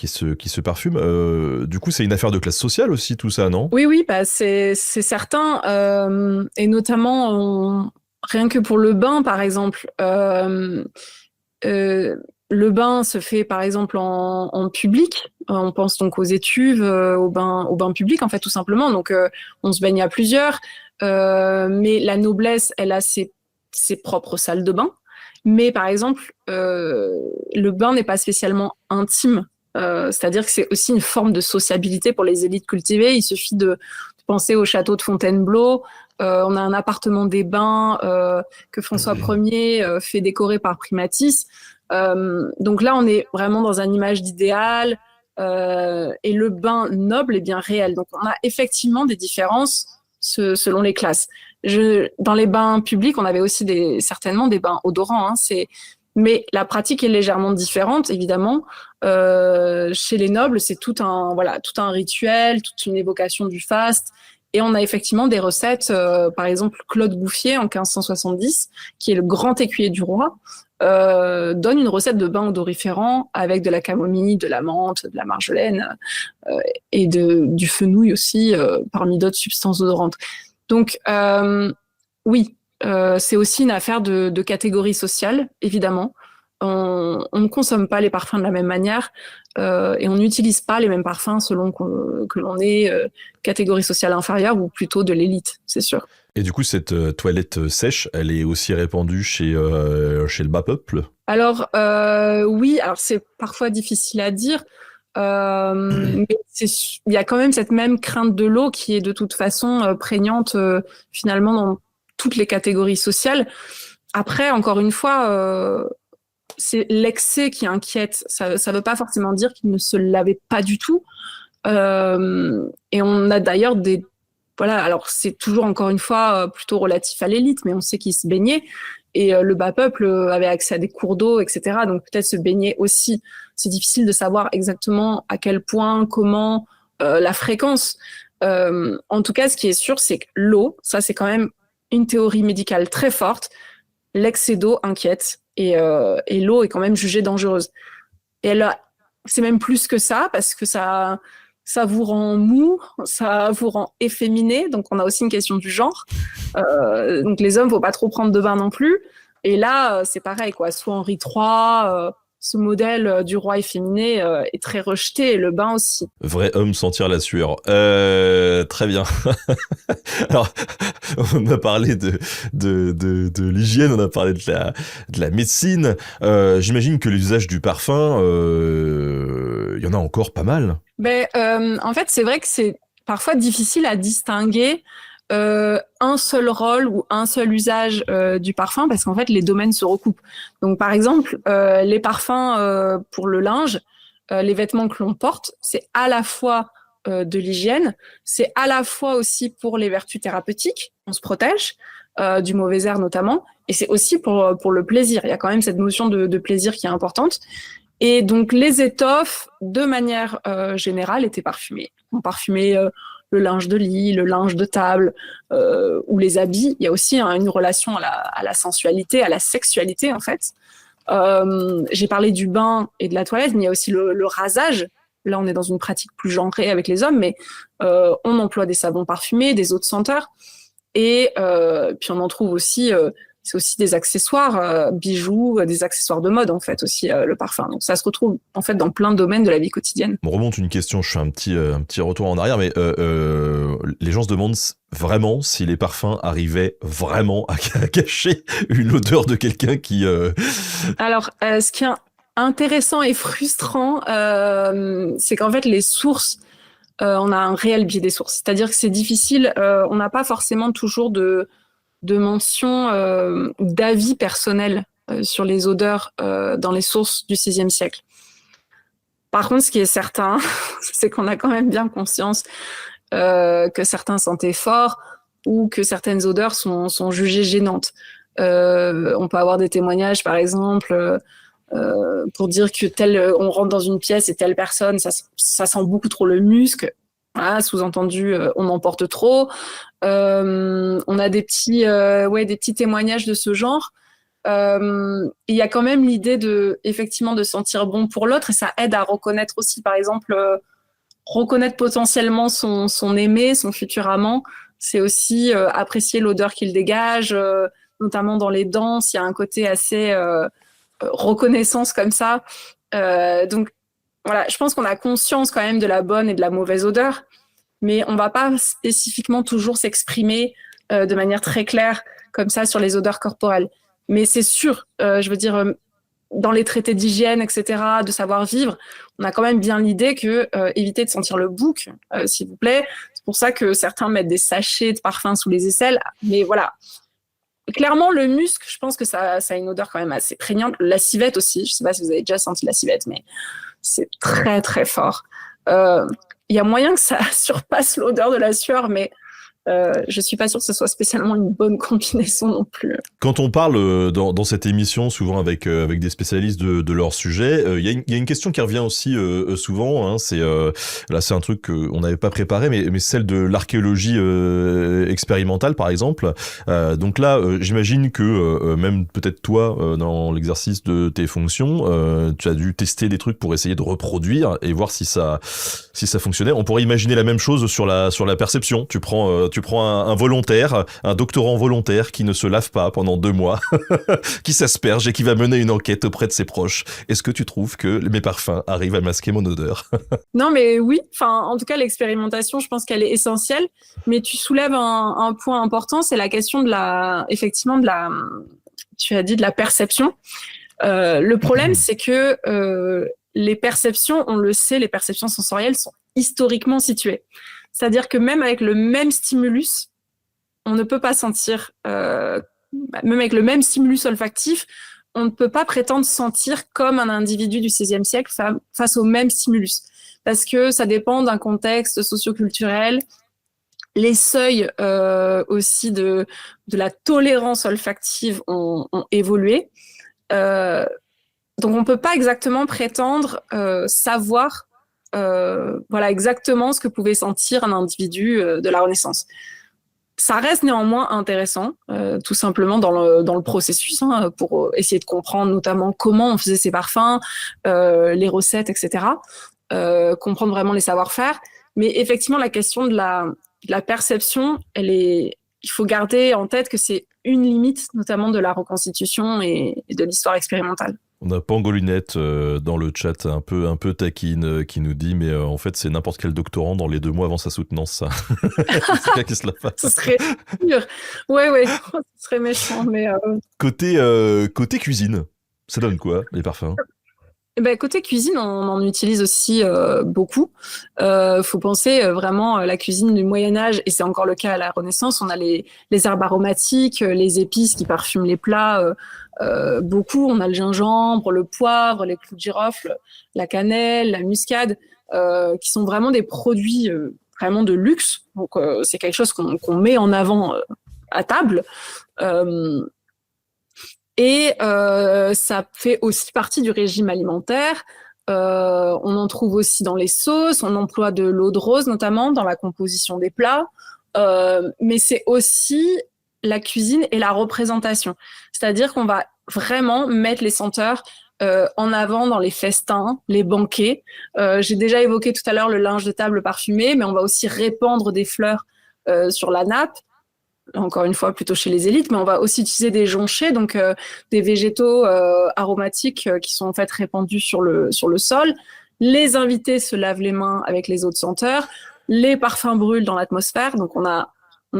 se parfument. Du coup, c'est une affaire de classe sociale aussi, tout ça, non? Oui, c'est certain, et notamment rien que pour le bain, par exemple. Le bain se fait par exemple en public. On pense donc aux étuves, au bain public en fait tout simplement. Donc on se baigne à plusieurs, mais la noblesse elle a ses propres salles de bain. Mais par exemple le bain n'est pas spécialement intime. C'est-à-dire que c'est aussi une forme de sociabilité pour les élites cultivées. Il suffit de penser au château de Fontainebleau On a un appartement des bains que François Ier fait décorer par Primatis. Donc là, on est vraiment dans une image d'idéal. Et le bain noble est bien réel. Donc on a effectivement des différences selon les classes. Dans les bains publics, on avait aussi certainement des bains odorants. Mais la pratique est légèrement différente, évidemment. Chez les nobles, c'est tout un rituel, toute une évocation du faste. Et on a effectivement des recettes, par exemple Claude Bouffier en 1570, qui est le grand écuyer du roi, donne une recette de bain odoriférant avec de la camomille, de la menthe, de la marjolaine et du fenouil aussi, parmi d'autres substances odorantes. Donc oui, c'est aussi une affaire de catégorie sociale, évidemment. On ne consomme pas les parfums de la même manière et on n'utilise pas les mêmes parfums selon que l'on est catégorie sociale inférieure ou plutôt de l'élite, c'est sûr. Et du coup, cette toilette sèche, elle est aussi répandue chez le bas peuple? Alors oui, alors c'est parfois difficile à dire, mais il y a quand même cette même crainte de l'eau qui est de toute façon prégnante finalement dans toutes les catégories sociales. Après, encore une fois, c'est l'excès qui inquiète. Ça veut pas forcément dire qu'il ne se lavait pas du tout. Et on a d'ailleurs voilà, alors c'est toujours encore une fois plutôt relatif à l'élite, mais on sait qu'ils se baignaient. Et le bas peuple avait accès à des cours d'eau, etc. Donc peut-être se baigner aussi. C'est difficile de savoir exactement à quel point, comment, la fréquence. En tout cas, ce qui est sûr, c'est que l'eau, ça c'est quand même une théorie médicale très forte. L'excès d'eau inquiète et l'eau est quand même jugée dangereuse. Et c'est même plus que ça parce que ça vous rend mou, ça vous rend efféminé. Donc on a aussi une question du genre. Donc les hommes, faut pas trop prendre de bain non plus. Et là, c'est pareil quoi. Soit Henri III, ce modèle du roi efféminé est très rejeté, et le bain aussi. Vrai homme sentir la sueur. Très bien. Alors, on a parlé de l'hygiène, on a parlé de la médecine. J'imagine que l'usage du parfum, il y en a encore pas mal. En fait, c'est vrai que c'est parfois difficile à distinguer un seul rôle ou un seul usage du parfum parce qu'en fait, les domaines se recoupent. Donc, par exemple, les parfums pour le linge, les vêtements que l'on porte, c'est à la fois de l'hygiène, c'est à la fois aussi pour les vertus thérapeutiques, on se protège du mauvais air notamment, et c'est aussi pour le plaisir. Il y a quand même cette notion de plaisir qui est importante. Et donc, les étoffes, de manière générale, étaient parfumées. On parfumait le linge de lit, le linge de table ou les habits. Il y a aussi une relation à la sensualité, à la sexualité, en fait. J'ai parlé du bain et de la toilette, mais il y a aussi le rasage. Là, on est dans une pratique plus genrée avec les hommes, mais on emploie des savons parfumés, des eaux de senteur. Et puis, on en trouve aussi... c'est aussi des accessoires, bijoux, des accessoires de mode en fait aussi le parfum. Donc ça se retrouve en fait dans plein de domaines de la vie quotidienne. On remonte une question, je fais un petit retour en arrière, mais les gens se demandent vraiment si les parfums arrivaient vraiment à cacher une odeur de quelqu'un qui... Alors ce qui est intéressant et frustrant, c'est qu'en fait les sources, on a un réel biais des sources. C'est-à-dire que c'est difficile, on n'a pas forcément toujours de mention d'avis personnels sur les odeurs dans les sources du VIe siècle. Par contre, ce qui est certain, c'est qu'on a quand même bien conscience que certains sentaient fort ou que certaines odeurs sont jugées gênantes. On peut avoir des témoignages, par exemple, pour dire que on rentre dans une pièce et telle personne, ça sent beaucoup trop le musc. Voilà, sous-entendu, on en porte trop. On a des petits témoignages de ce genre. Il y a quand même l'idée effectivement de sentir bon pour l'autre et ça aide à reconnaître aussi, par exemple, reconnaître potentiellement son aimé, son futur amant. C'est aussi apprécier l'odeur qu'il dégage, notamment dans les danses. Il y a un côté assez reconnaissance comme ça. Donc, voilà, je pense qu'on a conscience quand même de la bonne et de la mauvaise odeur, mais on va pas spécifiquement toujours s'exprimer de manière très claire comme ça sur les odeurs corporelles. Mais c'est sûr, je veux dire, dans les traités d'hygiène, etc., de savoir-vivre, on a quand même bien l'idée que éviter de sentir le bouc, s'il vous plaît, C'est pour ça que certains mettent des sachets de parfum sous les aisselles. Mais voilà. Clairement, le musc, je pense que ça a une odeur quand même assez prégnante. La civette aussi. Je sais pas si vous avez déjà senti la civette, mais c'est très, très fort. Il y a moyen que ça surpasse l'odeur de la sueur, mais je suis pas sûre que ce soit spécialement une bonne combinaison non plus. Quand on parle dans cette émission, souvent avec des spécialistes de leur sujet, il y a une question qui revient aussi souvent. Hein, là, c'est un truc qu'on n'avait pas préparé, mais celle de l'archéologie expérimentale, par exemple. Donc là, j'imagine que même peut-être toi, dans l'exercice de tes fonctions, tu as dû tester des trucs pour essayer de reproduire et voir si ça fonctionnait. On pourrait imaginer la même chose sur la perception. Tu prends un volontaire, un doctorant volontaire qui ne se lave pas pendant 2 mois, qui s'asperge et qui va mener une enquête auprès de ses proches. Est-ce que tu trouves que mes parfums arrivent à masquer mon odeur? Non, mais oui. Enfin, en tout cas, l'expérimentation, je pense qu'elle est essentielle. Mais tu soulèves un point important, c'est la question tu as dit de la perception. Le problème, c'est que les perceptions, on le sait, les perceptions sensorielles sont historiquement situées. C'est-à-dire que même avec le même stimulus, on ne peut pas sentir, même avec le même stimulus olfactif, on ne peut pas prétendre sentir comme un individu du XVIe siècle face au même stimulus. Parce que ça dépend d'un contexte socioculturel. Les seuils aussi de la tolérance olfactive ont évolué. Donc on ne peut pas exactement prétendre savoir exactement ce que pouvait sentir un individu de la Renaissance. Ça reste néanmoins intéressant, tout simplement dans le processus, hein, pour essayer de comprendre notamment comment on faisait ces parfums, les recettes, etc. Comprendre vraiment les savoir-faire. Mais effectivement, la question de la perception, il faut garder en tête que c'est une limite, notamment de la reconstitution et de l'histoire expérimentale. On a Pangolunette dans le chat un peu taquine qui nous dit mais en fait c'est n'importe quel doctorant dans les 2 mois avant sa soutenance ça. C'est bien qu'il se la fasse. Ce serait dur. Ouais, ce serait méchant. Mais côté cuisine, ça donne quoi les parfums? Côté cuisine, on en utilise aussi beaucoup. Faut penser vraiment la cuisine du Moyen-Âge, et c'est encore le cas à la Renaissance. On a les herbes aromatiques, les épices qui parfument les plats beaucoup. On a le gingembre, le poivre, les clous de girofle, la cannelle, la muscade, qui sont vraiment des produits vraiment de luxe. Donc c'est quelque chose qu'on met en avant à table. Et ça fait aussi partie du régime alimentaire. On en trouve aussi dans les sauces. On emploie de l'eau de rose, notamment, dans la composition des plats. Mais c'est aussi la cuisine et la représentation. C'est-à-dire qu'on va vraiment mettre les senteurs en avant dans les festins, les banquets. J'ai déjà évoqué tout à l'heure le linge de table parfumé, mais on va aussi répandre des fleurs sur la nappe. Encore une fois, plutôt chez les élites, mais on va aussi utiliser des jonchets, donc des végétaux aromatiques qui sont en fait répandus sur le sol. Les invités se lavent les mains avec les eaux de senteur. Les parfums brûlent dans l'atmosphère. Donc on a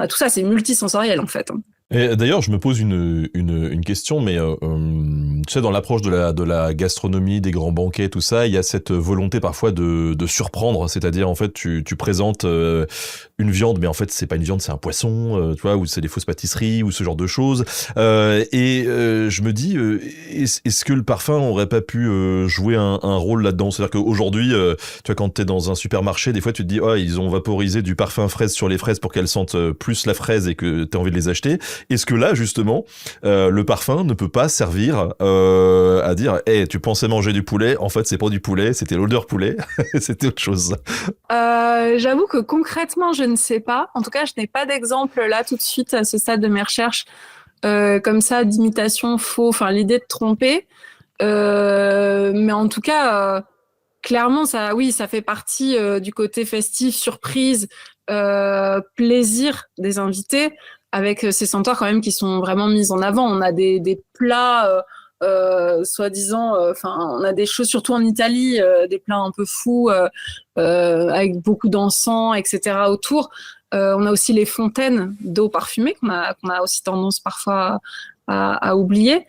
tout ça, c'est multisensoriel en fait. Et d'ailleurs, je me pose une question, mais tu sais, dans l'approche de la gastronomie, des grands banquets, tout ça, il y a cette volonté parfois de surprendre, c'est-à-dire en fait, tu présentes une viande, mais en fait, c'est pas une viande, c'est un poisson, tu vois, ou c'est des fausses pâtisseries, ou ce genre de choses. Je me dis, est-ce que le parfum aurait pas pu jouer un rôle là-dedans? C'est-à-dire qu'aujourd'hui, tu vois, quand t'es dans un supermarché, des fois, tu te dis, oh, ils ont vaporisé du parfum fraise sur les fraises pour qu'elles sentent plus la fraise et que t'aies envie de les acheter. Est-ce que là, justement, le parfum ne peut pas servir à dire hey, tu pensais manger du poulet, en fait, c'est pas du poulet, c'était l'odeur poulet, c'était autre chose. J'avoue que concrètement, je ne sais pas. En tout cas, je n'ai pas d'exemple là tout de suite à ce stade de mes recherches comme ça, d'imitation faux, enfin l'idée de tromper. Mais en tout cas, clairement, ça fait partie du côté festif, surprise, plaisir des invités, avec ces senteurs quand même qui sont vraiment mises en avant. On a des plats, soi-disant, on a des choses, surtout en Italie, des plats un peu fous, avec beaucoup d'encens, etc. autour. On a aussi les fontaines d'eau parfumée qu'on a aussi tendance parfois à oublier.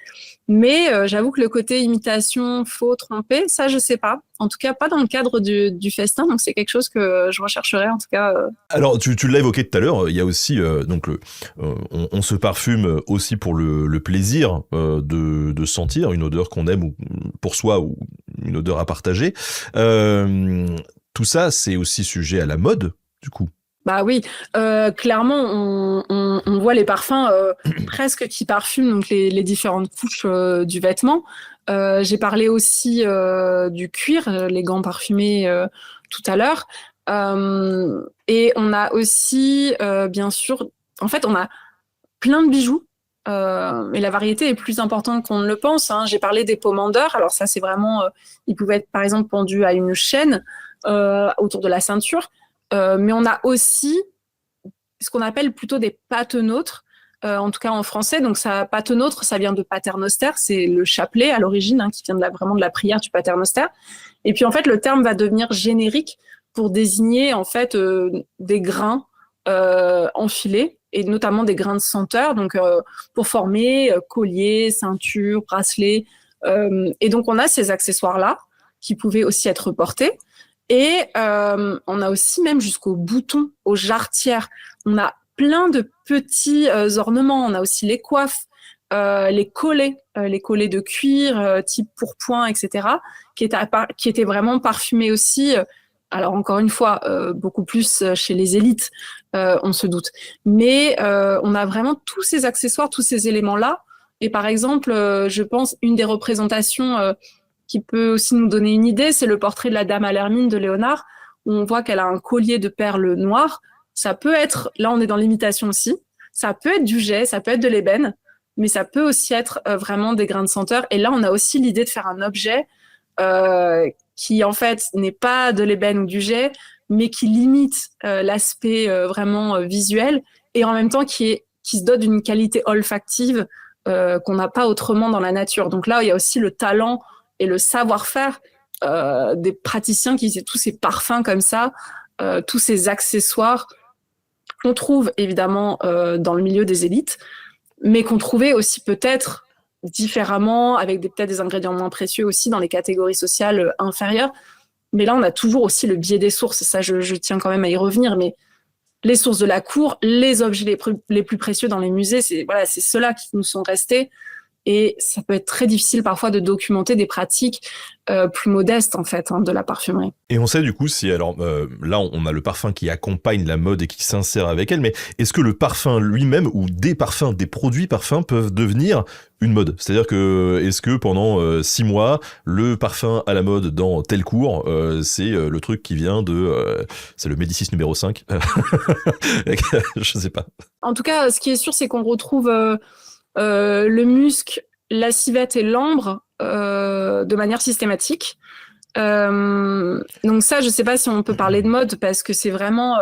Mais j'avoue que le côté imitation, faux, trompé, ça, je sais pas. En tout cas, pas dans le cadre du festin. Donc, c'est quelque chose que je rechercherai, en tout cas. Alors, tu l'as évoqué tout à l'heure, il y a aussi, donc, on se parfume aussi pour le plaisir de sentir une odeur qu'on aime ou, pour soi ou une odeur à partager. Tout ça, c'est aussi sujet à la mode, du coup. Bah oui, clairement, on voit les parfums presque qui parfument donc les différentes couches du vêtement. J'ai parlé aussi du cuir, les gants parfumés tout à l'heure. Et on a aussi, bien sûr, en fait, on a plein de bijoux. Et la variété est plus importante qu'on ne le pense, hein. J'ai parlé des pomandeurs. Alors ça, c'est vraiment, ils pouvaient être par exemple pendus à une chaîne autour de la ceinture. Mais on a aussi ce qu'on appelle plutôt des patenôtres, en tout cas en français. Donc, ça, patenôtre, ça vient de paternoster, c'est le chapelet à l'origine, hein, qui vient vraiment de la prière du paternoster. Et puis, en fait, le terme va devenir générique pour désigner, en fait, des grains enfilés, et notamment des grains de senteur, donc pour former collier, ceinture, bracelet. Et donc, on a ces accessoires-là qui pouvaient aussi être portés. Et on a aussi même jusqu'aux boutons, aux jarretières. On a plein de petits ornements. On a aussi les coiffes, les collets de cuir type pourpoint, etc., qui étaient vraiment parfumés aussi. Alors encore une fois, beaucoup plus chez les élites, on se doute. Mais on a vraiment tous ces accessoires, tous ces éléments-là. Et par exemple, je pense une des représentations qui peut aussi nous donner une idée, c'est le portrait de la dame à l'hermine de Léonard, où on voit qu'elle a un collier de perles noires. Ça peut être, là on est dans l'imitation aussi, ça peut être du jet, ça peut être de l'ébène, mais ça peut aussi être vraiment des grains de senteur. Et là on a aussi l'idée de faire un objet qui en fait n'est pas de l'ébène ou du jet, mais qui limite l'aspect vraiment visuel, et en même temps qui se dote d'une qualité olfactive qu'on n'a pas autrement dans la nature. Donc là il y a aussi le talent et le savoir-faire des praticiens qui faisaient tous ces parfums comme ça, tous ces accessoires qu'on trouve évidemment dans le milieu des élites, mais qu'on trouvait aussi peut-être différemment, avec peut-être des ingrédients moins précieux aussi dans les catégories sociales inférieures. Mais là, on a toujours aussi le biais des sources, ça je tiens quand même à y revenir, mais les sources de la cour, les objets les plus précieux dans les musées, c'est ceux-là qui nous sont restés. Et ça peut être très difficile parfois de documenter des pratiques plus modestes en fait, hein, de la parfumerie. Et on sait du coup si, alors là on a le parfum qui accompagne la mode et qui s'insère avec elle, mais est-ce que le parfum lui-même ou des parfums, des produits parfums peuvent devenir une mode? C'est-à-dire que est-ce que pendant 6 mois, le parfum à la mode dans tel cours, c'est le truc qui vient de... c'est le Médicis numéro 5 Je sais pas. En tout cas, ce qui est sûr, c'est qu'on retrouve le musc, la civette et l'ambre de manière systématique. Donc ça, je ne sais pas si on peut parler de mode parce que c'est vraiment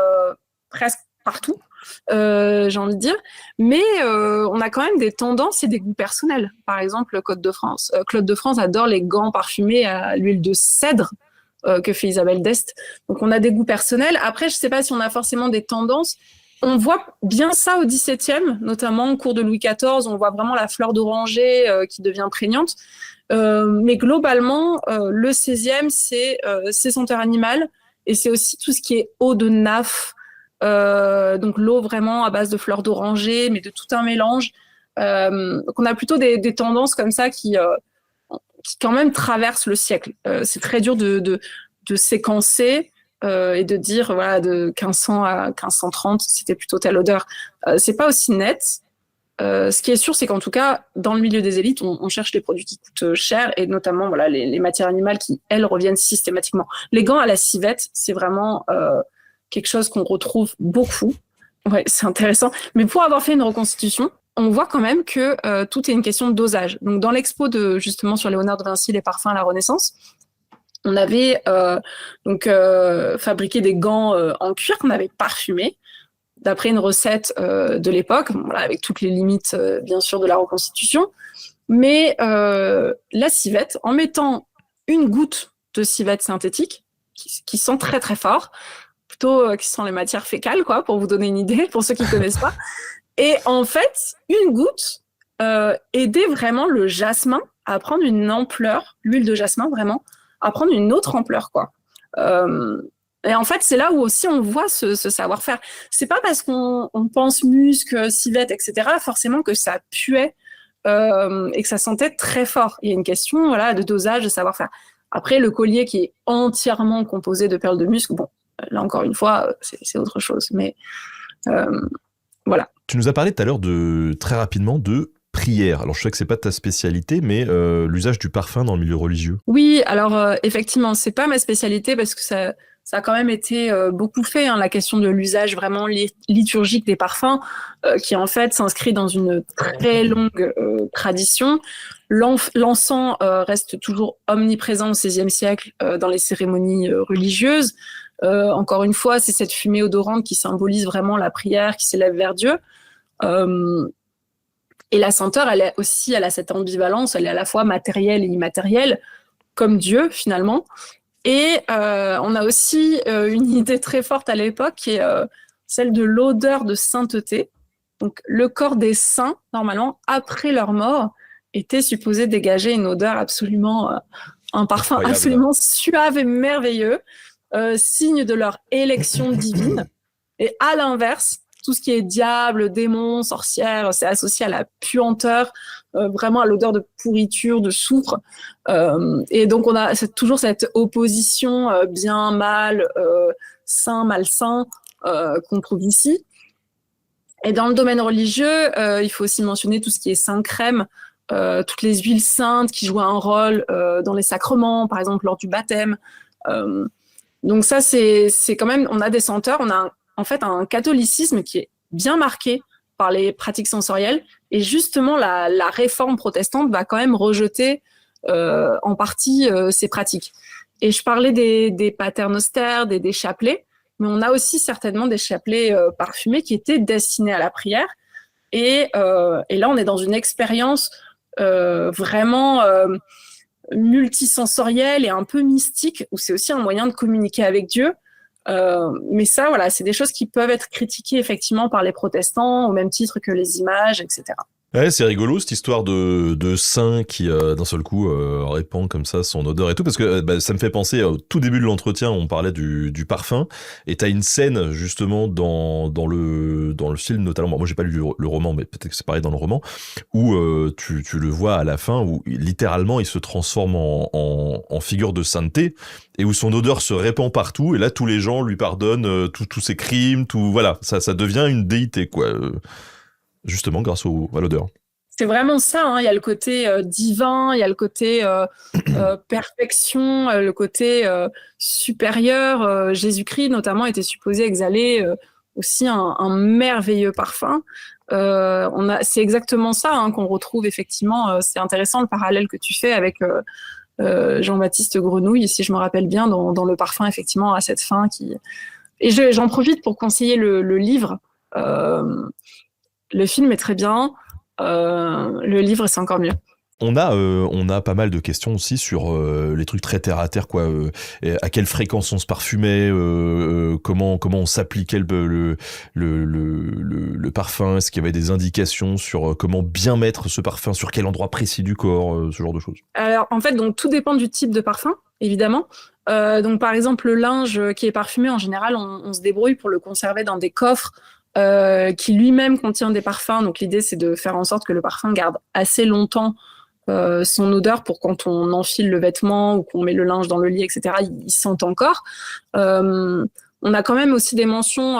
presque partout, j'ai envie de dire. Mais on a quand même des tendances et des goûts personnels. Par exemple, Claude de France. Claude de France adore les gants parfumés à l'huile de cèdre que fait Isabelle d'Este. Donc on a des goûts personnels. Après, je ne sais pas si on a forcément des tendances. On voit bien ça au XVIIe, notamment au cours de Louis XIV. On voit vraiment la fleur d'oranger qui devient prégnante. Mais globalement, le XVIe, c'est senteurs animales et c'est aussi tout ce qui est eau de naf. Donc l'eau vraiment à base de fleurs d'oranger, mais de tout un mélange. Donc on a plutôt des tendances comme ça qui quand même traversent le siècle. C'est très dur de séquencer. Et de dire voilà de 1500 à 1530 c'était plutôt telle odeur, c'est pas aussi net. Ce qui est sûr, c'est qu'en tout cas dans le milieu des élites on cherche des produits qui coûtent cher, et notamment voilà les matières animales qui elles reviennent systématiquement. Les gants à la civette, c'est vraiment quelque chose qu'on retrouve beaucoup. Ouais, c'est intéressant, mais pour avoir fait une reconstitution, on voit quand même que tout est une question de dosage. Donc dans l'expo justement sur Léonard de Vinci, les parfums à la Renaissance, on avait fabriqué des gants en cuir qu'on avait parfumés d'après une recette de l'époque, voilà, avec toutes les limites bien sûr de la reconstitution. Mais la civette, en mettant une goutte de civette synthétique qui sent très très fort, plutôt qui sent les matières fécales, quoi, pour vous donner une idée, pour ceux qui ne connaissent pas. Et en fait, une goutte aider vraiment le jasmin à prendre une ampleur, l'huile de jasmin vraiment, à prendre une autre ampleur, quoi. Et en fait, c'est là où aussi on voit ce savoir-faire. C'est pas parce qu'on pense musc, civette, etc., forcément que ça puait et que ça sentait très fort. Il y a une question, voilà, de dosage, de savoir-faire. Après, le collier qui est entièrement composé de perles de musc, bon, là encore une fois, c'est autre chose. Mais voilà. Tu nous as parlé tout à l'heure très rapidement de prière. Alors je sais que c'est pas ta spécialité, mais l'usage du parfum dans le milieu religieux. Oui, alors effectivement, c'est pas ma spécialité parce que ça a quand même été beaucoup fait, hein, la question de l'usage vraiment liturgique des parfums, qui en fait s'inscrit dans une très longue tradition. L'encens reste toujours omniprésent au XVIe siècle dans les cérémonies religieuses. Encore une fois, c'est cette fumée odorante qui symbolise vraiment la prière qui s'élève vers Dieu. Et la senteur, elle a cette ambivalence, elle est à la fois matérielle et immatérielle, comme Dieu finalement. Et on a aussi une idée très forte à l'époque qui est celle de l'odeur de sainteté. Donc le corps des saints, normalement, après leur mort, était supposé dégager une odeur absolument, un parfum Incroyable. absolument suave et merveilleux, signe de leur élection divine. Et à l'inverse, tout ce qui est diable, démon, sorcière, c'est associé à la puanteur, vraiment à l'odeur de pourriture, de soufre. Et donc, on a toujours cette opposition bien, mal, sain, malsain qu'on trouve ici. Et dans le domaine religieux, il faut aussi mentionner tout ce qui est saint crème, toutes les huiles saintes qui jouent un rôle dans les sacrements, par exemple lors du baptême. Donc ça, c'est quand même, on a des senteurs, on a en fait un catholicisme qui est bien marqué par les pratiques sensorielles, et justement la réforme protestante va quand même rejeter en partie ces pratiques. Et je parlais des paternosters, des chapelets, mais on a aussi certainement des chapelets parfumés qui étaient destinés à la prière, et là on est dans une expérience vraiment multisensorielle et un peu mystique, où c'est aussi un moyen de communiquer avec Dieu. Mais ça, voilà, c'est des choses qui peuvent être critiquées effectivement par les protestants, au même titre que les images, etc. Ouais, c'est rigolo cette histoire de saint qui d'un seul coup répand comme ça son odeur et tout, parce que ça me fait penser au tout début de l'entretien, on parlait du parfum, et t'as une scène justement dans le film notamment, moi j'ai pas lu le roman, mais peut-être que c'est pareil dans le roman, où tu le vois à la fin, où littéralement il se transforme en figure de sainteté, et où son odeur se répand partout, et là tous les gens lui pardonnent tous ses crimes, tout, voilà, ça devient une déité, quoi. Justement grâce à l'odeur. C'est vraiment ça, hein. Il y a le côté divin, il y a le côté perfection, le côté supérieur. Jésus-Christ, notamment, était supposé exhaler aussi un merveilleux parfum. C'est exactement ça, hein, qu'on retrouve effectivement. C'est intéressant le parallèle que tu fais avec Jean-Baptiste Grenouille, si je me rappelle bien, dans le parfum, effectivement, à cette fin. Et j'en profite pour conseiller le livre. Le film est très bien, le livre c'est encore mieux. On a pas mal de questions aussi sur les trucs très terre à terre, quoi. À quelle fréquence on se parfumait, comment on s'appliquait le parfum, est-ce qu'il y avait des indications sur comment bien mettre ce parfum, sur quel endroit précis du corps, ce genre de choses. Alors en fait, donc tout dépend du type de parfum, évidemment. Donc par exemple, le linge qui est parfumé, en général, on se débrouille pour le conserver dans des coffres qui lui-même contient des parfums. Donc l'idée, c'est de faire en sorte que le parfum garde assez longtemps son odeur pour quand on enfile le vêtement ou qu'on met le linge dans le lit, etc., il sent encore. On a quand même aussi des mentions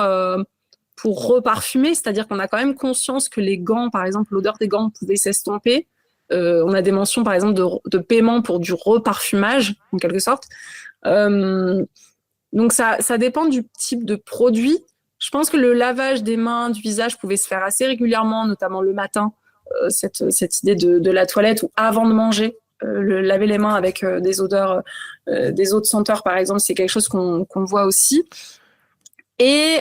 pour reparfumer, c'est-à-dire qu'on a quand même conscience que les gants, par exemple, l'odeur des gants pouvait s'estomper. On a des mentions, par exemple, de paiement pour du reparfumage, en quelque sorte. Donc ça dépend du type de produit. Je pense que le lavage des mains, du visage pouvait se faire assez régulièrement, notamment le matin, cette idée de la toilette, ou avant de manger, laver les mains avec des odeurs, des eaux de senteur, par exemple, c'est quelque chose qu'on voit aussi. Et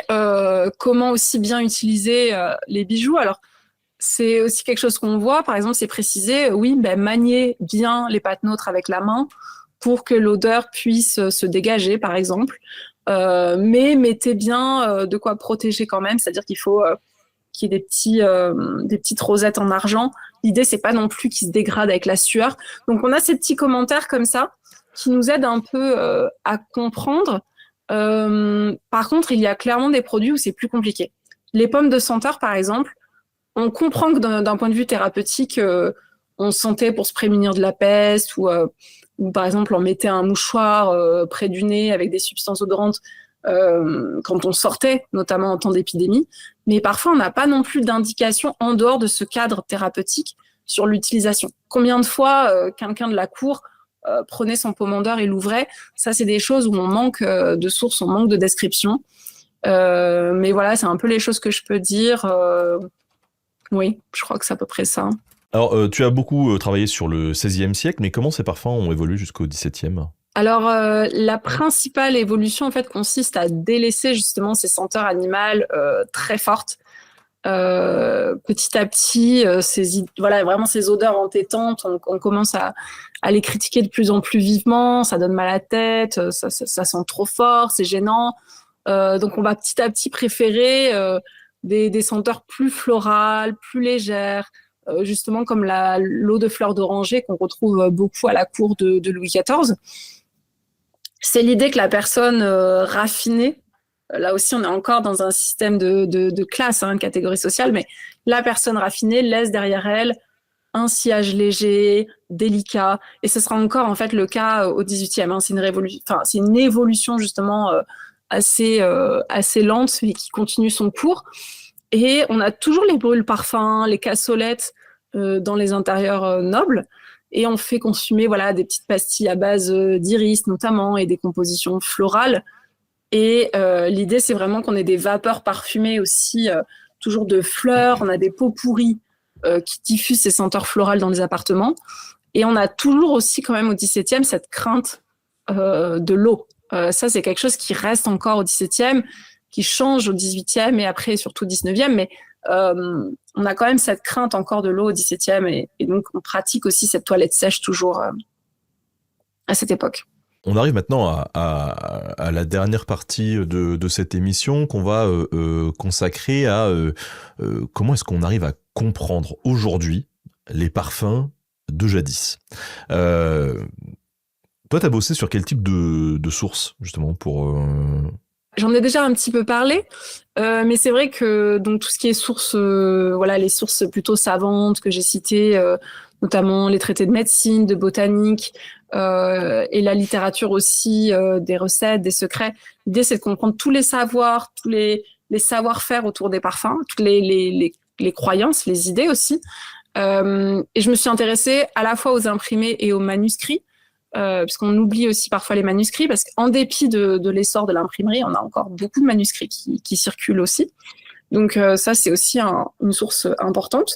comment aussi bien utiliser les bijoux. Alors, c'est aussi quelque chose qu'on voit, par exemple, c'est précisé, oui, manier bien les patenôtres avec la main pour que l'odeur puisse se dégager, par exemple. Mais mettez bien de quoi protéger quand même, c'est-à-dire qu'il faut qui est des petites rosettes en argent. L'idée, c'est pas non plus qu'ils se dégradent avec la sueur. Donc, on a ces petits commentaires comme ça qui nous aident un peu à comprendre. Par contre, il y a clairement des produits où c'est plus compliqué. Les pommes de senteur, par exemple, on comprend que d'un point de vue thérapeutique, on sentait pour se prémunir de la peste ou par exemple, on mettait un mouchoir près du nez avec des substances odorantes quand on sortait, notamment en temps d'épidémie. Mais parfois, on n'a pas non plus d'indication en dehors de ce cadre thérapeutique sur l'utilisation. Combien de fois quelqu'un de la cour prenait son pommandeur et l'ouvrait? Ça, c'est des choses où on manque de sources, on manque de description. Mais voilà, c'est un peu les choses que je peux dire. Oui, je crois que c'est à peu près ça. Alors, tu as beaucoup travaillé sur le XVIe siècle, mais comment ces parfums ont évolué jusqu'au XVIIe? Alors, la principale évolution, en fait, consiste à délaisser justement ces senteurs animales très fortes. Petit à petit, voilà, vraiment ces odeurs entêtantes, on commence à les critiquer de plus en plus vivement. Ça donne mal à la tête, ça sent trop fort, c'est gênant. Donc, on va petit à petit préférer des senteurs plus florales, plus légères, justement comme l'eau de fleurs d'oranger qu'on retrouve beaucoup à la cour de Louis XIV. C'est l'idée que la personne raffinée, là aussi on est encore dans un système de classe, de catégorie sociale, mais la personne raffinée laisse derrière elle un sillage léger, délicat, et ce sera encore en fait le cas au XVIIIe. C'est une évolution justement assez lente, mais qui continue son cours. Et on a toujours les brûle-parfums, les cassolettes dans les intérieurs nobles. Et on fait consumer des petites pastilles à base d'iris notamment et des compositions florales. Et l'idée, c'est vraiment qu'on ait des vapeurs parfumées aussi, toujours de fleurs. On a des pots pourris qui diffusent ces senteurs florales dans les appartements. Et on a toujours aussi quand même au XVIIe cette crainte de l'eau. Ça, c'est quelque chose qui reste encore au XVIIe, qui change au XVIIIe et après surtout au XIXe. Mais on a quand même cette crainte encore de l'eau au XVIIe et donc on pratique aussi cette toilette sèche toujours à cette époque. On arrive maintenant à la dernière partie de cette émission qu'on va consacrer à comment est-ce qu'on arrive à comprendre aujourd'hui les parfums de jadis. Toi, tu as bossé sur quel type de sources, justement, pour... J'en ai déjà un petit peu parlé, mais c'est vrai que donc tout ce qui est sources, les sources plutôt savantes que j'ai citées, notamment les traités de médecine, de botanique, et la littérature aussi, des recettes, des secrets. L'idée, c'est de comprendre tous les savoirs, tous les savoir-faire autour des parfums, toutes les croyances, les idées aussi. Et je me suis intéressée à la fois aux imprimés et aux manuscrits, puisqu'on oublie aussi parfois les manuscrits, parce qu'en dépit de l'essor de l'imprimerie, on a encore beaucoup de manuscrits qui circulent aussi. Donc ça, c'est aussi une source importante.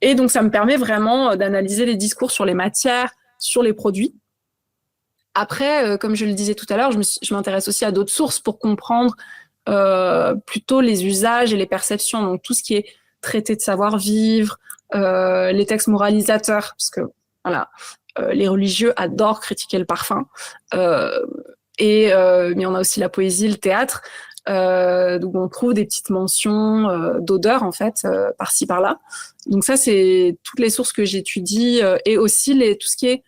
Et donc, ça me permet vraiment d'analyser les discours sur les matières, sur les produits. Après, comme je le disais tout à l'heure, je m'intéresse aussi à d'autres sources pour comprendre plutôt les usages et les perceptions. Donc, tout ce qui est traité de savoir-vivre, les textes moralisateurs, parce que voilà, les religieux adorent critiquer le parfum. Mais on a aussi la poésie, le théâtre, donc on trouve des petites mentions d'odeurs en fait, par-ci par-là. Donc ça, c'est toutes les sources que j'étudie et aussi tout ce qui est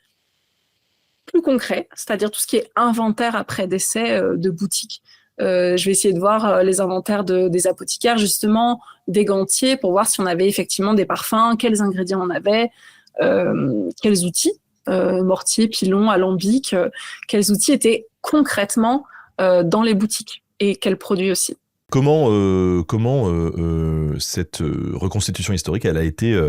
plus concret, c'est-à-dire tout ce qui est inventaire après décès de boutiques. Je vais essayer de voir les inventaires des apothicaires, justement, des gantiers, pour voir si on avait effectivement des parfums, quels ingrédients on avait, quels outils, mortier, pilon, alambic, quels outils étaient concrètement dans les boutiques et quels produits aussi. Comment cette reconstitution historique, elle a été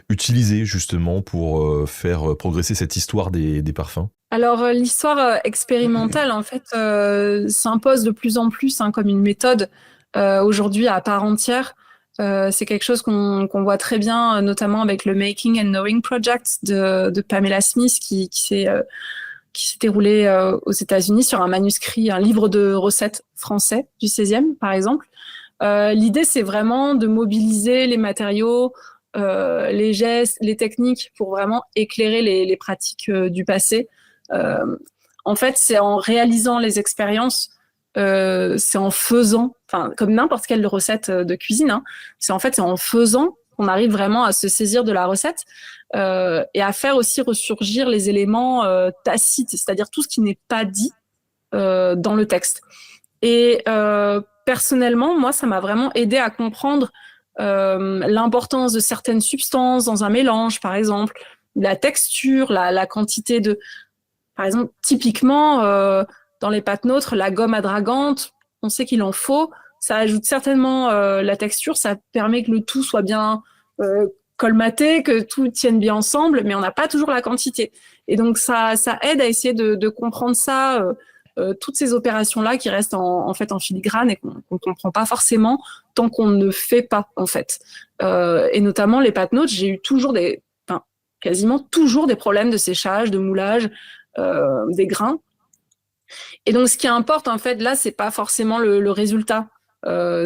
utilisée justement pour faire progresser cette histoire des parfums? Alors, l'histoire expérimentale, en fait, s'impose de plus en plus comme une méthode aujourd'hui à part entière. C'est quelque chose qu'on voit très bien, notamment avec le Making and Knowing Project de Pamela Smith qui s'est déroulé aux États-Unis sur un manuscrit, un livre de recettes français du XVIe, par exemple. L'idée, c'est vraiment de mobiliser les matériaux, les gestes, les techniques pour vraiment éclairer les pratiques du passé. En fait, c'est en réalisant les expériences c'est en faisant, enfin comme n'importe quelle recette de cuisine, hein, c'est en faisant qu'on arrive vraiment à se saisir de la recette et à faire aussi ressurgir les éléments tacites, c'est-à-dire tout ce qui n'est pas dit dans le texte. Et personnellement, moi, ça m'a vraiment aidé à comprendre l'importance de certaines substances dans un mélange, par exemple, la texture, la quantité de... Par exemple, typiquement, dans les pâtes neutres, la gomme adragante, on sait qu'il en faut. Ça ajoute certainement la texture, ça permet que le tout soit bien colmaté, que tout tienne bien ensemble, mais on n'a pas toujours la quantité. Et donc, ça aide à essayer de comprendre ça, toutes ces opérations-là qui restent en fait en filigrane et qu'on ne comprend pas forcément tant qu'on ne fait pas, en fait. Et notamment, les pâtes neutres, j'ai eu toujours quasiment toujours des problèmes de séchage, de moulage, des grains. Et donc, ce qui importe, en fait, là, c'est pas forcément le résultat.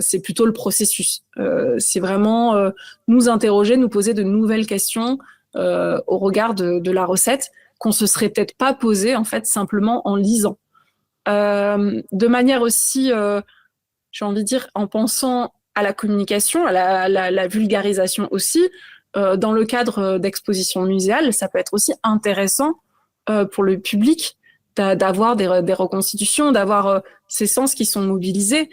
C'est plutôt le processus. C'est vraiment nous interroger, nous poser de nouvelles questions au regard de la recette qu'on se serait peut-être pas posé, en fait, simplement en lisant. De manière aussi, j'ai envie de dire, en pensant à la communication, à la vulgarisation aussi, dans le cadre d'expositions muséales, ça peut être aussi intéressant pour le public d'avoir des reconstitutions, d'avoir ces sens qui sont mobilisés,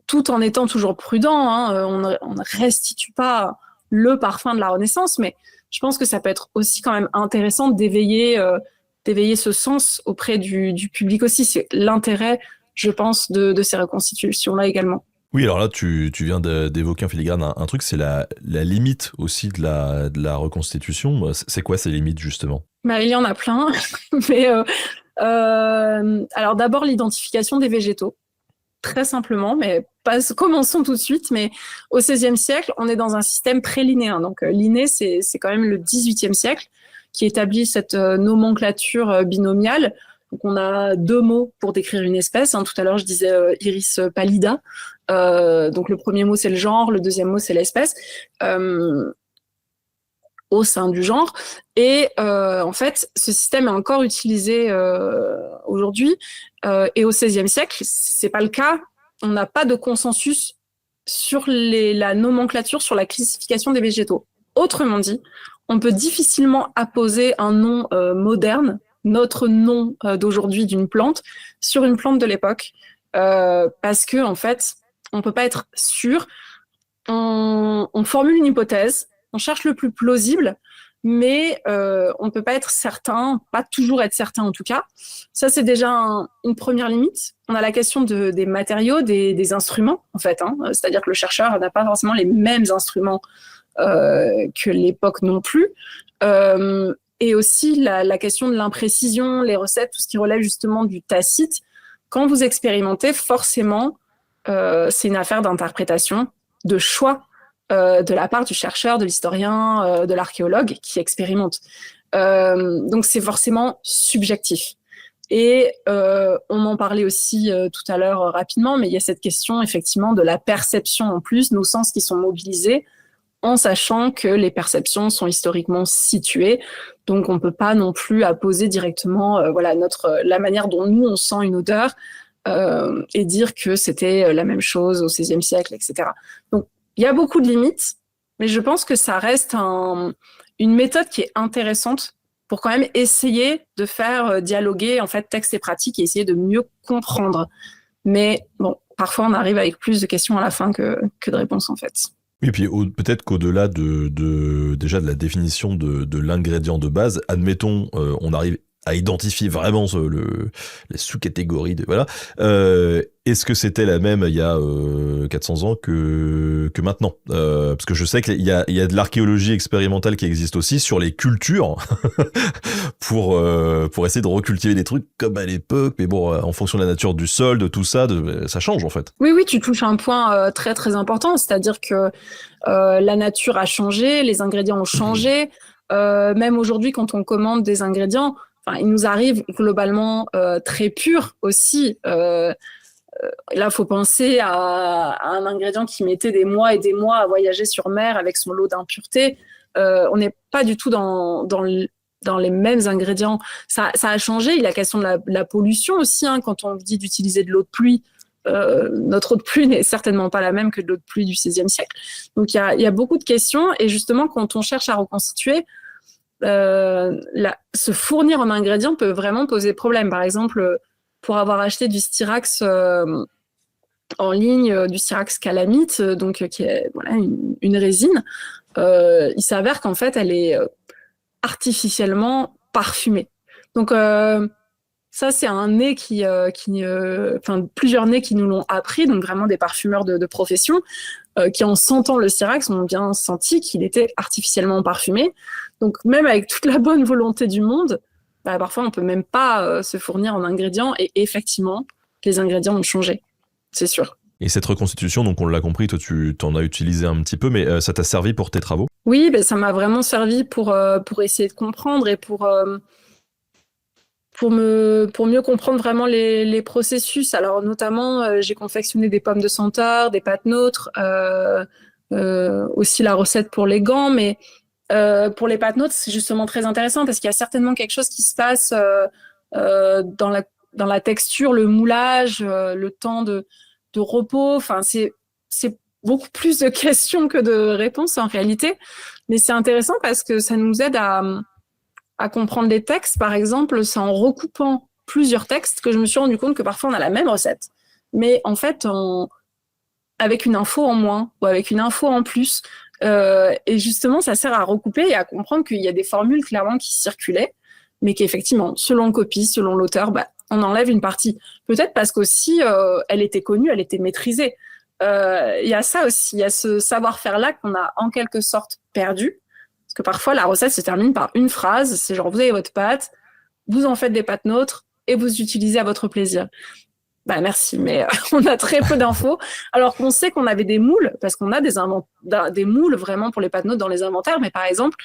tout en étant toujours prudent. Hein. On ne restitue pas le parfum de la Renaissance, mais je pense que ça peut être aussi quand même intéressant d'éveiller ce sens auprès du public aussi. C'est l'intérêt, je pense, de ces reconstitutions-là également. Oui, alors là, tu viens d'évoquer en filigrane un truc, c'est la limite aussi de la reconstitution. C'est quoi ces limites, justement? Bah, il y en a plein, mais alors d'abord l'identification des végétaux, très simplement, mais commençons tout de suite. Mais au XVIe siècle, on est dans un système pré-linnéen. Donc Linné, c'est quand même le XVIIIe siècle qui établit cette nomenclature binomiale. Donc on a 2 mots pour décrire une espèce. Hein. Tout à l'heure, je disais Iris pallida. Donc le premier mot, c'est le genre, le deuxième mot, c'est l'espèce. Au sein du genre. Et en fait, ce système est encore utilisé aujourd'hui. Et au XVIe siècle, c'est pas le cas. On n'a pas de consensus sur la nomenclature, sur la classification des végétaux. Autrement dit, on peut difficilement apposer un nom moderne, notre nom d'aujourd'hui d'une plante, sur une plante de l'époque, parce que en fait, on peut pas être sûr. On formule une hypothèse, on cherche le plus plausible, mais on ne peut pas être certain, pas toujours être certain en tout cas. Ça, c'est déjà une première limite. On a la question des matériaux, des instruments, en fait. Hein. C'est-à-dire que le chercheur n'a pas forcément les mêmes instruments que l'époque non plus. Et aussi la question de l'imprécision, les recettes, tout ce qui relève justement du tacite. Quand vous expérimentez, forcément, c'est une affaire d'interprétation, de choix de la part du chercheur, de l'historien, de l'archéologue qui expérimente. Donc c'est forcément subjectif. Et on en parlait aussi tout à l'heure rapidement, mais il y a cette question effectivement de la perception en plus, nos sens qui sont mobilisés, en sachant que les perceptions sont historiquement situées. Donc on ne peut pas non plus apposer directement la manière dont nous on sent une odeur et dire que c'était la même chose au XVIe siècle, etc. Donc il y a beaucoup de limites, mais je pense que ça reste une méthode qui est intéressante pour quand même essayer de faire dialoguer en fait texte et pratique et essayer de mieux comprendre. Mais bon, parfois on arrive avec plus de questions à la fin que de réponses en fait. Oui, et puis peut-être qu'au-delà déjà de la définition de l'ingrédient de base, admettons, on arrive à identifier vraiment les sous-catégories voilà. Est-ce que c'était la même il y a 400 ans que maintenant, parce que je sais qu'il y a de l'archéologie expérimentale qui existe aussi sur les cultures pour essayer de recultiver des trucs comme à l'époque, mais bon, en fonction de la nature du sol, de tout ça, ça change en fait. Oui, tu touches un point très très important, c'est-à-dire que la nature a changé, les ingrédients ont changé. Même aujourd'hui, quand on commande des ingrédients, il nous arrive globalement très pur aussi. Là, il faut penser à un ingrédient qui mettait des mois et des mois à voyager sur mer avec son lot d'impuretés. On n'est pas du tout dans les mêmes ingrédients. Ça a changé. Il y a la question de la pollution aussi. Hein, quand on dit d'utiliser de l'eau de pluie, notre eau de pluie n'est certainement pas la même que de l'eau de pluie du XVIe siècle. Donc, il y a beaucoup de questions. Et justement, quand on cherche à reconstituer, se fournir en ingrédients peut vraiment poser problème. Par exemple, pour avoir acheté du styrax en ligne, du styrax calamite, donc qui est une résine, il s'avère qu'en fait, elle est artificiellement parfumée. Donc, ça, c'est un nez plusieurs nez qui nous l'ont appris, donc vraiment des parfumeurs de profession, qui en sentant le styrax ont bien senti qu'il était artificiellement parfumé. Donc même avec toute la bonne volonté du monde, parfois on peut même pas se fournir en ingrédients, et effectivement, les ingrédients ont changé, c'est sûr. Et cette reconstitution, donc on l'a compris, toi tu t'en as utilisé un petit peu, mais ça t'a servi pour tes travaux ? Oui, ça m'a vraiment servi pour essayer de comprendre et pour mieux comprendre vraiment les processus. Alors notamment, j'ai confectionné des pommes de senteur, des pâtes neutres, aussi la recette pour les gants, mais pour les pâtes neutres, c'est justement très intéressant parce qu'il y a certainement quelque chose qui se passe dans la texture, le moulage, le temps de repos. Enfin, c'est beaucoup plus de questions que de réponses en réalité, mais c'est intéressant parce que ça nous aide à comprendre les textes. Par exemple, c'est en recoupant plusieurs textes que je me suis rendu compte que parfois on a la même recette, mais en fait, avec une info en moins ou avec une info en plus. Et justement, ça sert à recouper et à comprendre qu'il y a des formules clairement qui circulaient, mais qu'effectivement, selon le copie, selon l'auteur, on enlève une partie. Peut-être parce qu'aussi, elle était connue, elle était maîtrisée. Il y a ça aussi, il y a ce savoir-faire-là qu'on a en quelque sorte perdu. Parce que parfois, la recette se termine par une phrase, c'est genre, vous avez votre pâte, vous en faites des pâtes neutres et vous utilisez à votre plaisir. Merci, mais on a très peu d'infos. Alors qu'on sait qu'on avait des moules, parce qu'on a des moules vraiment pour les pâtes neutres dans les inventaires, mais par exemple,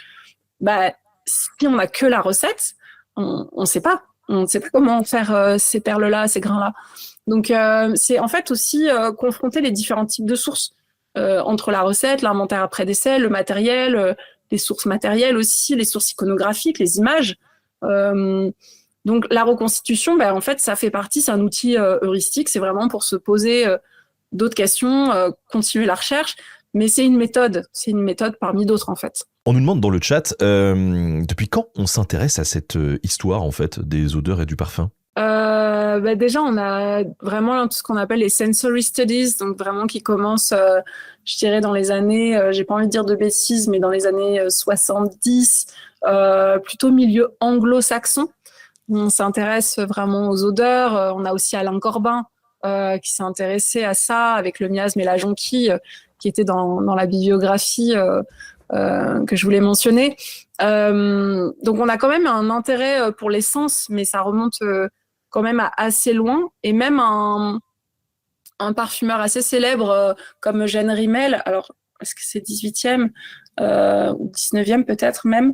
si on n'a que la recette, on ne sait pas. On ne sait pas comment faire ces perles-là, ces grains-là. Donc, c'est en fait aussi confronter les différents types de sources entre la recette, l'inventaire après décès, le matériel, les sources matérielles aussi, les sources iconographiques, les images. Donc, la reconstitution, en fait, ça fait partie, c'est un outil heuristique, c'est vraiment pour se poser d'autres questions, continuer la recherche, mais c'est une méthode parmi d'autres, en fait. On nous demande dans le chat, depuis quand on s'intéresse à cette histoire, en fait, des odeurs et du parfum ? Déjà, on a vraiment tout ce qu'on appelle les sensory studies, donc vraiment qui commencent, je dirais, dans les années, j'ai pas envie de dire de bêtises, mais dans les années 70, plutôt milieu anglo-saxon. On s'intéresse vraiment aux odeurs. On a aussi Alain Corbin qui s'est intéressé à ça avec le miasme et la jonquille, qui était dans la bibliographie que je voulais mentionner. Donc on a quand même un intérêt pour les sens, mais ça remonte quand même à assez loin. Et même un parfumeur assez célèbre comme Eugène Rimmel, alors est-ce que c'est 18e ou 19e peut-être même,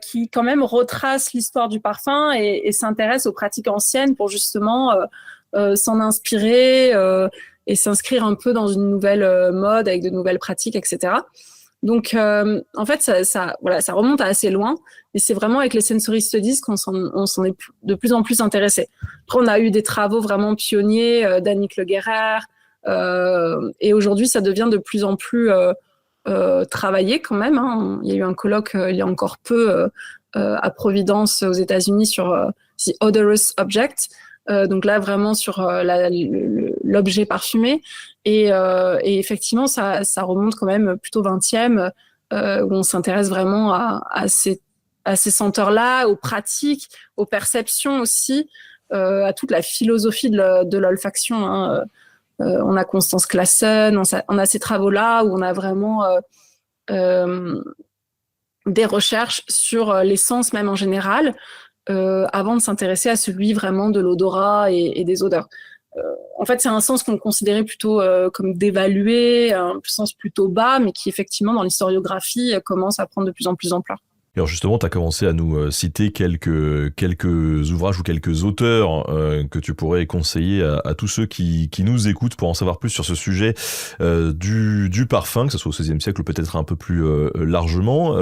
qui quand même retrace l'histoire du parfum et s'intéresse aux pratiques anciennes pour justement s'en inspirer et s'inscrire un peu dans une nouvelle mode avec de nouvelles pratiques, etc. Donc, en fait, ça remonte à assez loin, et c'est vraiment avec les sensory studies qu'on s'en est de plus en plus intéressé. Après, on a eu des travaux vraiment pionniers d'Annick Le Guerrer, et aujourd'hui, ça devient de plus en plus travaillé quand même. Hein. Il y a eu un colloque il y a encore peu à Providence aux États-Unis sur The Odorous Object. Donc là, vraiment sur l'objet parfumé. Et effectivement, ça remonte quand même plutôt 20e, où on s'intéresse vraiment à ces senteurs-là, aux pratiques, aux perceptions aussi, à toute la philosophie de l'olfaction. Hein. On a Constance Classen, on a ces travaux-là où on a vraiment des recherches sur les sens même en général, avant de s'intéresser à celui vraiment de l'odorat et des odeurs. En fait, c'est un sens qu'on considérait plutôt comme dévalué, un sens plutôt bas, mais qui effectivement dans l'historiographie commence à prendre de plus en plus d'ampleur. Alors justement, tu as commencé à nous citer quelques ouvrages ou quelques auteurs que tu pourrais conseiller à tous ceux qui nous écoutent pour en savoir plus sur ce sujet du parfum, que ce soit au XVIe siècle ou peut-être un peu plus largement.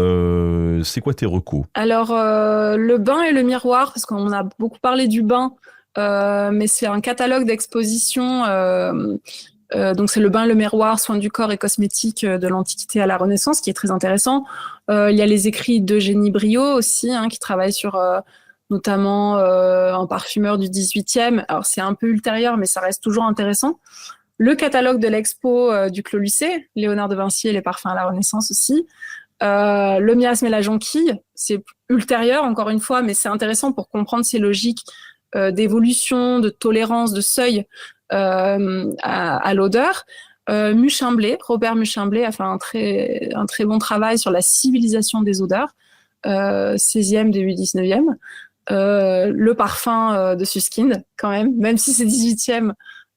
C'est quoi tes recos ? Alors, le bain et le miroir, parce qu'on a beaucoup parlé du bain, mais c'est un catalogue d'expositions. Donc c'est le bain, le miroir, soins du corps et cosmétiques de l'Antiquité à la Renaissance, qui est très intéressant. Il y a les écrits d'Eugénie Briot aussi, qui travaille sur notamment un parfumeur du 18e. Alors c'est un peu ultérieur, mais ça reste toujours intéressant. Le catalogue de l'expo du Clos Lucé, Léonard de Vinci et les parfums à la Renaissance aussi. Le miasme et la jonquille, c'est ultérieur encore une fois, mais c'est intéressant pour comprendre ces logiques d'évolution, de tolérance, de seuil à l'odeur. Robert Muchimblé a fait un très bon travail sur la civilisation des odeurs, 16e, début 19e. Le parfum de Suskind, quand même si c'est 18e,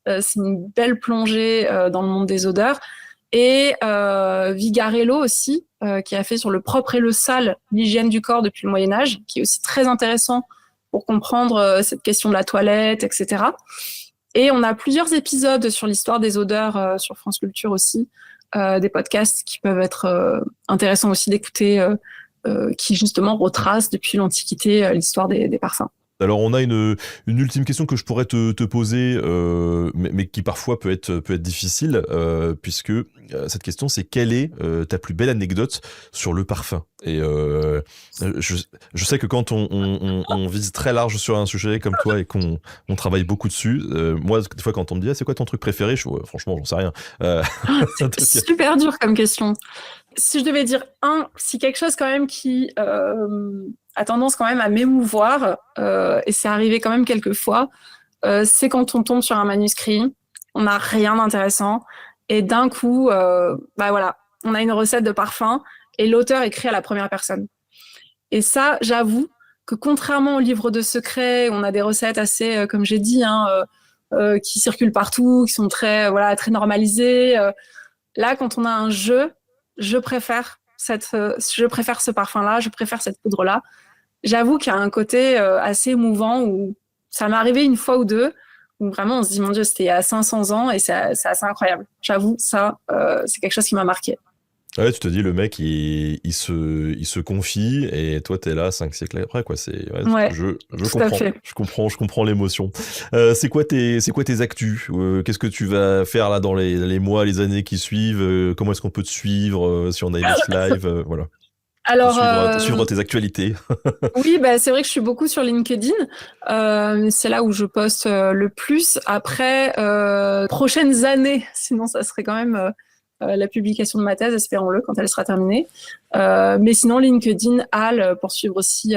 c'est une belle plongée dans le monde des odeurs. Et Vigarello aussi, qui a fait sur le propre et le sale, l'hygiène du corps depuis le Moyen-Âge, qui est aussi très intéressant pour comprendre cette question de la toilette, etc. Et on a plusieurs épisodes sur l'histoire des odeurs sur France Culture aussi, des podcasts qui peuvent être intéressants aussi d'écouter, qui justement retracent depuis l'Antiquité l'histoire des parfums. Alors on a une ultime question que je pourrais te poser, mais qui parfois peut être difficile, puisque cette question c'est quelle est ta plus belle anecdote sur le parfum? Et je sais que quand on vise très large sur un sujet comme toi et qu'on travaille beaucoup dessus, moi des fois quand on me dit c'est quoi ton truc préféré, je ouais, franchement j'en sais rien. C'est super dur comme question. Si je devais dire si quelque chose quand même qui a tendance quand même à m'émouvoir, et c'est arrivé quand même quelques fois, c'est quand on tombe sur un manuscrit, on n'a rien d'intéressant, et d'un coup, voilà, on a une recette de parfum, et l'auteur écrit à la première personne. Et ça, j'avoue que contrairement aux livres de secrets, on a des recettes assez, comme j'ai dit, qui circulent partout, qui sont très normalisées. Là, quand on a un jeu, je préfère ce parfum-là, je préfère cette poudre-là. J'avoue qu'il y a un côté assez émouvant où ça m'est arrivé une fois ou deux, où vraiment on se dit, mon Dieu, c'était il y a 500 ans et c'est assez incroyable. J'avoue, ça, c'est quelque chose qui m'a marqué. Ouais, tu te dis, le mec, il se confie, et toi, t'es là 5 siècles après, quoi. Ouais, je tout à fait. je comprends l'émotion. C'est quoi tes actus? Qu'est-ce que tu vas faire là dans les mois, les années qui suivent? Comment est-ce qu'on peut te suivre si on a aimé ce live? Voilà. Alors, Suivre tes actualités. oui, c'est vrai que je suis beaucoup sur LinkedIn. C'est là où je poste le plus. Après, prochaines années, sinon ça serait quand même la publication de ma thèse, espérons-le, quand elle sera terminée. Mais sinon, LinkedIn, pour suivre aussi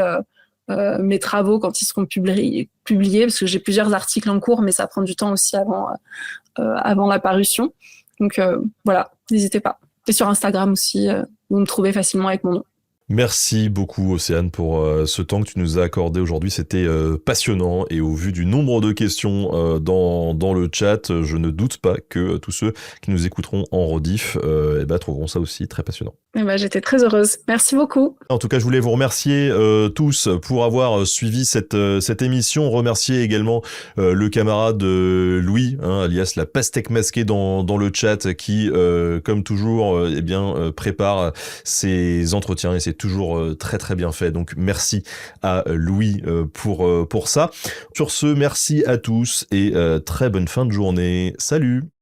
mes travaux quand ils seront publiés, parce que j'ai plusieurs articles en cours, mais ça prend du temps aussi avant la parution. Donc voilà, n'hésitez pas. Et sur Instagram aussi, vous me trouvez facilement avec mon nom. Merci beaucoup Océane pour ce temps que tu nous as accordé aujourd'hui, c'était passionnant, et au vu du nombre de questions dans le chat, je ne doute pas que tous ceux qui nous écouteront en rediff trouveront ça aussi très passionnant. J'étais très heureuse. Merci beaucoup. En tout cas, je voulais vous remercier tous pour avoir suivi cette émission. Remercier également le camarade Louis, alias la pastèque masquée dans le chat, qui, comme toujours, prépare ses entretiens, et c'est toujours très très bien fait. Donc merci à Louis pour ça. Sur ce, merci à tous et très bonne fin de journée. Salut!